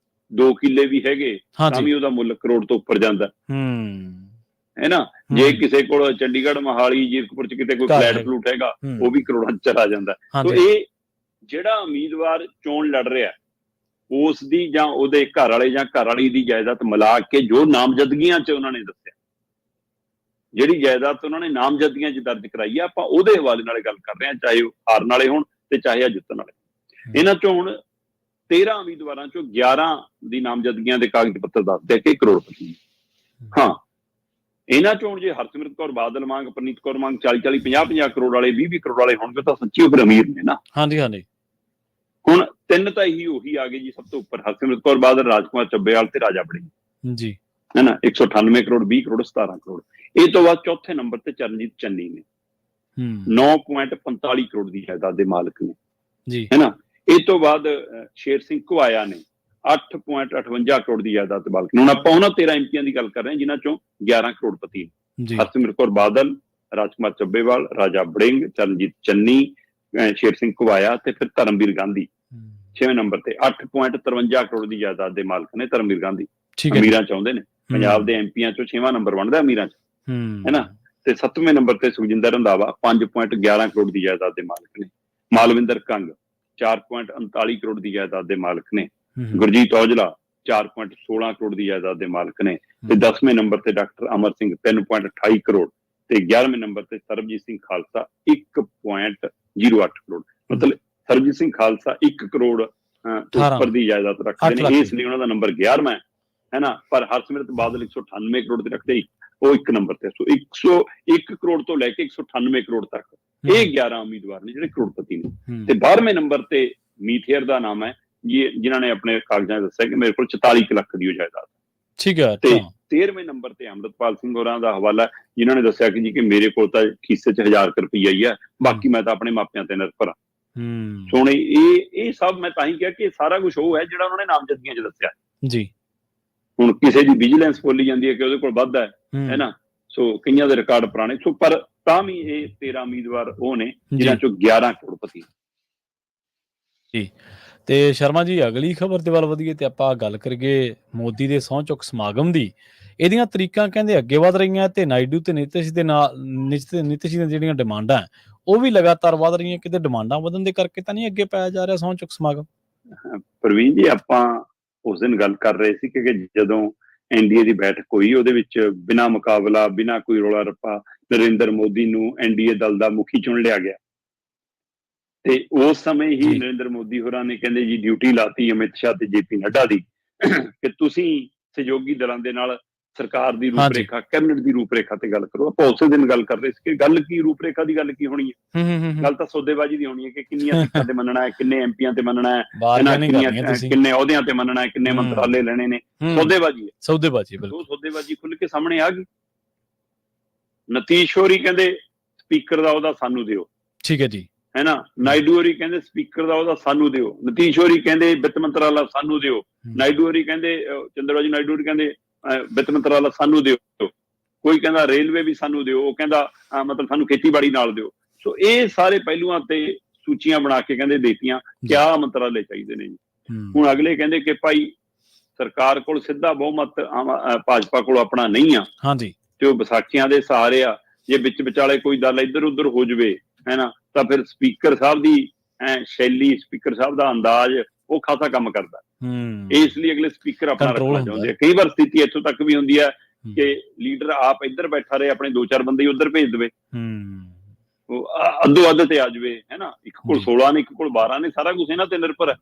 2 ਕਿੱਲੇ ਵੀ ਹੈਗੇ ਤਾਂ ਵੀ ਉਹਦਾ ਮੁੱਲ ਕਰੋੜ ਤੋਂ ਉੱਪਰ ਜਾਂਦਾ ਹੈ ਨਾ। ਜੇ ਕਿਸੇ ਕੋਲ ਚੰਡੀਗੜ੍ਹ, ਮੋਹਾਲੀ, ਜੀਰਕਪੁਰ ਚ ਕਿਤੇ ਕੋਈ ਫਲੈਟ ਫਲੂਟ ਹੈਗਾ ਉਹ ਵੀ ਕਰੋੜਾਂ ਚ ਚਲਾ ਜਾਂਦਾ। ਸੋ ਇਹ ਜਿਹੜਾ ਉਮੀਦਵਾਰ ਚੋਣ ਲੜ ਰਿਹਾ ਉਸ ਦੀ ਜਾਂ ਉਹਦੇ ਘਰ ਵਾਲੇ ਜਾਂ ਘਰ ਵਾਲੀ ਦੀ ਜਾਇਦਾਦ ਮਿਲਾ ਕੇ ਜੋ ਨਾਮਜ਼ਦਗੀਆਂ ਚ ਉਹਨਾਂ ਨੇ ਦੱਸਿਆ, ਜਿਹੜੀ ਜਾਇਦਾਦ ਉਹਨਾਂ ਨੇ ਨਾਮਜ਼ਦਗੀਆਂ ਚ ਦਰਜ ਕਰਾਈ ਆ, ਆਪਾਂ ਉਹਦੇ ਹਵਾਲੇ ਨਾਲ ਗੱਲ ਕਰ ਰਹੇ ਹਾਂ, ਚਾਹੇ ਉਹ ਹਾਰਨ ਵਾਲੇ ਹੋਣ ਤੇ ਚਾਹੇ ਜਿੱਤਣ ਵਾਲੇ। ਇਹਨਾਂ ਚੋਂ ਹੁਣ 13 ਉਮੀਦਵਾਰਾਂ ਚੋਂ 11 ਦੀ ਨਾਮਜ਼ਦਗੀਆਂ ਦੇ ਕਾਗਜ਼ ਪੱਤਰ ਦੱਸਦੇ ਕਿ ਕਰੋੜਪਤੀ। ਹਾਂ, ਇਹਨਾਂ ਚੋਂ ਜੇ ਹਰਸਿਮਰਤ ਕੌਰ ਬਾਦਲ ਵਾਂਗ, ਪਰਨੀਤ ਕੌਰ ਵਾਂਗ 40-40, 50-50 ਕਰੋੜ ਵਾਲੇ, 20-20 ਕਰੋੜ ਵਾਲੇ ਹੋਣਗੇ ਤਾਂ ਸੱਚੀ ਉਹ ਫਿਰ ਅਮੀਰ ਨੇ ਨਾ। ਹਾਂਜੀ ਹਾਂਜੀ। ਹੁਣ 3 ਤਾਂ ਇਹੀ ਉਹੀ ਆ ਗਏ ਜੀ ਸਭ ਤੋਂ ਉੱਪਰ, ਹਰਸਿਮਰਤ ਕੌਰ ਬਾਦਲ, ਰਾਜਕੁਮਾਰ ਚੱਬੇਵਾਲ ਤੇ ਰਾਜਾ ਬੜਿੰਗ ਜੀ, ਹੈ ਨਾ। 198 ਕਰੋੜ, 20 ਕਰੋੜ, 17 ਕਰੋੜ। ਇਹ ਤੋਂ ਬਾਅਦ ਚੌਥੇ ਨੰਬਰ ਤੇ ਚਰਨਜੀਤ ਚੰਨੀ ਨੇ 9.45 ਕਰੋੜ ਦੀ ਜਾਇਦਾਦ ਦੇ ਮਾਲਕ ਨੇ ਜੀ, ਹੈ ਨਾ। ਇਹ ਤੋਂ ਬਾਅਦ ਸ਼ੇਰ ਸਿੰਘ ਘੁਆਇਆ ਨੇ 8.58 ਕਰੋੜ ਦੀ ਜਾਇਦਾਦ ਦੇ ਮਾਲਕ ਨੇ। ਹੁਣ ਆਪਾਂ ਉਹਨਾਂ 13 MPਆਂ ਦੀ ਗੱਲ ਕਰ ਰਹੇ ਹਾਂ ਜਿਨ੍ਹਾਂ ਚੋਂ 11 ਕਰੋੜਪਤੀ ਨੇ। ਹਰਸਿਮਰਤ ਕੌਰ ਬਾਦਲ, ਰਾਜਕੁਮਾਰ ਚੱਬੇਵਾਲ, ਰਾਜਾ ਬੜਿੰਗ, ਚਰਨਜੀਤ ਚੰਨੀ, ਸ਼ੇਰ ਸਿੰਘ ਘੁਆਇਆ ਤੇ ਫਿਰ ਧਰਮਵੀਰ ਗਾਂਧੀ 6ਵੇਂ ਨੰਬਰ ਤੇ 8.53 ਕਰੋੜ ਦੀ ਜਾਇਦਾਦ ਦੇ ਮਾਲਕ ਨੇ ਧਰਮਵੀਰ ਗਾਂਧੀ। ਅਮੀਰਾਂ ਚਾਹੁੰਦੇ ਨੇ ਪੰਜਾਬ ਦੇ MPਆਂ ਚੋਂ 6ਵਾਂ ਨੰਬਰ ਬਣਦਾ ਅਮੀਰਾਂ ਚ, ਹੈ ਨਾ। ਤੇ 7ਵੇਂ ਨੰਬਰ ਤੇ ਸੁਖਜਿੰਦਰ ਰੰਧਾਵਾ 5.11 ਕਰੋੜ ਦੀ ਜਾਇਦਾਦ ਦੇ ਮਾਲਕ ਨੇ। ਮਾਲਵਿੰਦਰ ਕੰਗ 4.39 ਕਰੋੜ ਦੀ ਜਾਇਦਾਦ ਦੇ ਮਾਲਕ ਨੇ। ਗੁਰਜੀਤ ਔਜਲਾ 4.16 ਕਰੋੜ ਦੀ ਜਾਇਦਾਦ ਦੇ ਮਾਲਕ ਨੇ। ਤੇ 10ਵੇਂ ਨੰਬਰ ਤੇ ਡਾਕਟਰ ਅਮਰ ਸਿੰਘ 3.28 ਕਰੋੜ ਤੇ 11ਵੇਂ ਨੰਬਰ ਤੇ ਸਰਬਜੀਤ ਸਿੰਘ ਖਾਲਸਾ 1.08 ਕਰੋੜ। ਮਤਲਬ ਸਰਬਜੀਤ ਸਿੰਘ ਖਾਲਸਾ 1 ਕਰੋੜ ਉੱਪਰ ਦੀ ਜਾਇਦਾਦ ਰੱਖਦੇ ਨੇ, ਇਸ ਲਈ ਉਹਨਾਂ ਦਾ ਨੰਬਰ 11ਵਾਂ ਹੈ ਨਾ। ਪਰ ਹਰਸਿਮਰਤ ਬਾਦਲ 198 ਕਰੋੜ ਤੇ ਰੱਖਦੇ, ਉਹ 1 ਨੰਬਰ ਤੇ। ਸੋ 101 ਕਰੋੜ ਤੋਂ ਲੈ ਕੇ 198 ਕਰੋੜ ਤੱਕ ਇਹ 11 ਉਮੀਦਵਾਰ ਨੇ ਜਿਹੜੇ ਕਰੋੜਪਤੀ ਨੇ। ਤੇ 12ਵੇਂ ਨੰਬਰ ਤੇ ਮੀਥੇਰ ਦਾ ਨਾਮ ਹੈ ਜਿਨ੍ਹਾਂ ਨੇ ਆਪਣੇ ਕਾਗਜ਼ਾਂ ਦੱਸਿਆ ਕਿ ਮੇਰੇ ਕੋਲ 44 ਲੱਖ ਦੀ ਜਾਇਦਾਦ, ਠੀਕ ਹੈ। ਤੇ 13ਵੇਂ ਨੰਬਰ ਤੇ ਅੰਮ੍ਰਿਤਪਾਲ ਸਿੰਘ ਹੋਰਾਂ ਦਾ ਹਵਾਲਾ, ਜਿਨ੍ਹਾਂ ਨੇ ਦੱਸਿਆ ਕਿ ਜੀ ਕਿ ਮੇਰੇ ਕੋਲ ਤਾਂ ਖੀਸੇ 'ਚ 1000 ਰੁਪਈਆ ਹੀ ਹੈ, ਬਾਕੀ ਮੈਂ ਤਾਂ ਆਪਣੇ ਮਾਪਿਆਂ ਤੇ ਨਿਰਭਰ ਹਾਂ। ਸੋਹਣੇ ਇਹ ਸਭ ਮੈਂ ਤਾਂ ਹੀ ਕਿਹਾ ਕਿ ਸਾਰਾ ਕੁਝ ਉਹ ਹੈ ਜਿਹੜਾ ਉਹਨਾਂ ਨੇ ਨਾਮਜ਼ਦਗੀਆਂ 'ਚ ਦੱਸਿਆ ਜੀ। ਹੁਣ ਕਿਸੇ ਦੀ ਵਿਜੀਲੈਂਸ ਬੋਲੀ ਜਾਂਦੀ ਹੈ ਕਿ ਉਹਦੇ ਕੋਲ ਵੱਧ ਹੈ ਨਾ। ਸੋ ਕਈਆਂ ਦੇ ਰਿਕਾਰਡ ਪੁਰਾਣੇ, ਸੋ ਪਰ ਤਾਂ ਵੀ ਇਹ 13 ਉਮੀਦਵਾਰ ਉਹ ਨੇ ਜਿਨ੍ਹਾਂ ਚੋਂ 11 ਕਰੋੜਪਤੀ ਜੀ। ਤੇ ਸ਼ਰਮਾ ਜੀ, ਅਗਲੀ ਖਬਰ ਦੇ ਵੱਲ ਵਧੀਏ ਤੇ ਆਪਾਂ ਗੱਲ ਕਰੀਏ ਮੋਦੀ ਦੇ ਸਹੁੰ ਚੁੱਕ ਸਮਾਗਮ ਦੀ। ਇਹਦੀਆਂ ਤਰੀਕਾਂ ਕਹਿੰਦੇ ਅੱਗੇ ਵਧ ਰਹੀਆਂ ਤੇ ਨਾਇਡੂ ਤੇ ਨਿਤਿਸ਼ ਦੇ ਨਾਲ ਨਿਤਿਸ਼ ਦੀਆਂ ਜਿਹੜੀਆਂ ਡਿਮਾਂਡਾਂ ਉਹ ਵੀ ਲਗਾਤਾਰ ਵਧ ਰਹੀਆਂ। ਕਿਤੇ ਡਿਮਾਂਡਾਂ ਵਧਣ ਦੇ ਕਰਕੇ ਤਾਂ ਨਹੀਂ ਅੱਗੇ ਪਾਇਆ ਜਾ ਰਿਹਾ ਸਹੁੰ ਚੁੱਕ ਸਮਾਗਮ? ਪ੍ਰਵੀਨ ਜੀ, ਆਪਾਂ ਉਸ ਦਿਨ ਗੱਲ ਕਰ ਰਹੇ ਸੀ ਕਿ ਜਦੋਂ NDA ਦੀ ਬੈਠਕ ਹੋਈ ਉਹਦੇ ਵਿੱਚ ਬਿਨਾਂ ਮੁਕਾਬਲਾ, ਬਿਨਾਂ ਕੋਈ ਰੌਲਾ ਰੱਪਾ ਨਰਿੰਦਰ ਮੋਦੀ ਨੂੰ NDA ਦਲ ਦਾ ਮੁਖੀ ਚੁਣ ਲਿਆ ਗਿਆ। ਤੇ ਉਸ ਸਮੇਂ ਹੀ ਨਰਿੰਦਰ ਮੋਦੀ ਹੋਰਾਂ ਨੇ ਕਹਿੰਦੇ ਜੀ ਡਿਊਟੀ ਲਾਤੀ ਅਮਿਤ ਸ਼ਾਹ ਤੇ JP ਨੱਡਾ ਦੀ ਕਿ ਤੁਸੀਂ ਸਹਿਯੋਗੀ ਦਲਾਂ ਦੇ ਨਾਲ ਸਰਕਾਰ ਦੀ ਰੂਪਰੇਖਾ, ਕੈਬਨਿਟ ਦੀ ਰੂਪਰੇਖਾ ਤੇ ਗੱਲ ਕਰੋ। ਆਪਾਂ ਉਸੇ ਦਿਨ ਗੱਲ ਕਰ ਰਹੇ ਸੀ ਕਿ ਗੱਲ ਕੀ, ਰੂਪਰੇਖਾ ਦੀ ਗੱਲ ਕੀ ਹੋਣੀ ਹੈ? ਗੱਲ ਤਾਂ ਸੌਦੇਬਾਜ਼ੀ ਦੀ ਹੋਣੀ ਹੈ ਕਿ ਕਿੰਨੀਆਂ ਸੀਟਾਂ ਤੇ ਮੰਨਣਾ ਹੈ, ਕਿੰਨੇ MPਆਂ ਤੇ ਮੰਨਣਾ ਹੈ, ਕਿੰਨੇ ਅਹੁਦਿਆਂ ਤੇ ਮੰਨਣਾ ਹੈ, ਕਿੰਨੇ ਮੰਤਰਾਲੇ ਲੈਣੇ ਨੇ। ਸੌਦੇਬਾਜ਼ੀ ਹੈ, ਸੌਦੇਬਾਜ਼ੀ ਖੁੱਲ ਕੇ ਸਾਹਮਣੇ ਆ ਗਈ। ਨਤੀਸ਼ ਹੋਰੀ ਕਹਿੰਦੇ ਸਪੀਕਰ ਦਾ ਅਹੁਦਾ ਸਾਨੂੰ ਦਿਓ, ਠੀਕ ਹੈ ਜੀ, ਹੈ ਨਾ। ਨਾਇਡੂ ਹੋਰੀ ਕਹਿੰਦੇ ਸਪੀਕਰ ਦਾ ਅਹੁਦਾ ਸਾਨੂੰ ਦਿਓ। ਨਤੀਸ਼ ਹੋਰੀ ਕਹਿੰਦੇ ਵਿੱਤ ਮੰਤਰਾਲਾ ਸਾਨੂੰ ਦਿਓ। ਨਾਇਡੂ ਹੋਰੀ ਕਹਿੰਦੇ, ਚੰਦਰਬਾਬੂ ਨਾਇਡੂ ਹੋਰੀ ਕਹਿੰਦੇ ਵਿੱਤ ਮੰਤਰਾਲਾ ਸਾਨੂੰ ਦਿਓ, ਕੋਈ ਕਹਿੰਦਾ ਰੇਲਵੇ ਵੀ ਸਾਨੂੰ ਦਿਓ, ਉਹ ਕਹਿੰਦਾ ਮਤਲਬ ਸਾਨੂੰ ਖੇਤੀਬਾੜੀ ਨਾਲ ਦਿਓ। ਸੋ ਇਹ ਸਾਰੇ ਪਹਿਲੂਆਂ ਤੇ ਸੂਚੀਆਂ ਬਣਾ ਕੇ ਕਹਿੰਦੇ ਦੇਤੀਆਂ ਕਿਆ ਮੰਤਰਾਲੇ ਚਾਹੀਦੇ ਨੇ ਜੀ। ਹੁਣ ਅਗਲੇ ਕਹਿੰਦੇ ਕਿ ਭਾਈ ਸਰਕਾਰ ਕੋਲ ਸਿੱਧਾ ਬਹੁਮਤ ਭਾਜਪਾ ਕੋਲ ਆਪਣਾ ਨਹੀਂ ਆ, ਤੇ ਉਹ ਵਿਸਾਖੀਆਂ ਦੇ ਸਹਾਰੇ ਆ। ਜੇ ਵਿੱਚ ਵਿਚਾਲੇ ਕੋਈ ਦਲ ਇੱਧਰ ਉੱਧਰ ਹੋ ਜਾਵੇ ਹੈ ਨਾ, ਤਾਂ ਫਿਰ ਸਪੀਕਰ ਸਾਹਿਬ ਦੀ ਸ਼ੈਲੀ, ਸਪੀਕਰ ਸਾਹਿਬ ਦਾ ਅੰਦਾਜ਼ ਉਹ ਖਾਸਾ ਕੰਮ ਕਰਦਾ। ਇਸ ਲਈ ਅਗਲੇ ਸਪੀਕਰ ਆਪਣਾ ਰੱਖਣਾ ਚਾਹੁੰਦੇ ਆ। ਕਈ ਵਾਰ ਸਥਿਤੀ ਇੱਥੋਂ ਤੱਕ ਵੀ ਹੁੰਦੀ ਹੈ ਕਿ ਲੀਡਰ ਆਪ ਇੱਧਰ ਬੈਠਾ ਰਹੇ, ਆਪਣੇ 2-4 ਬੰਦੇ ਉੱਧਰ ਭੇਜ ਦੇਵੇ, ਅੱਧੋ ਅੱਧ ਤੇ ਆ ਜਾਵੇ ਹੈ ਨਾ। ਇੱਕ ਕੋਲ 16 ਨੇ, ਇੱਕ ਕੋਲ 12 ਨੇ, ਸਾਰਾ ਕੁਝ ਇਹਨਾਂ ਤੇ ਨਿਰਭਰ ਹੈ।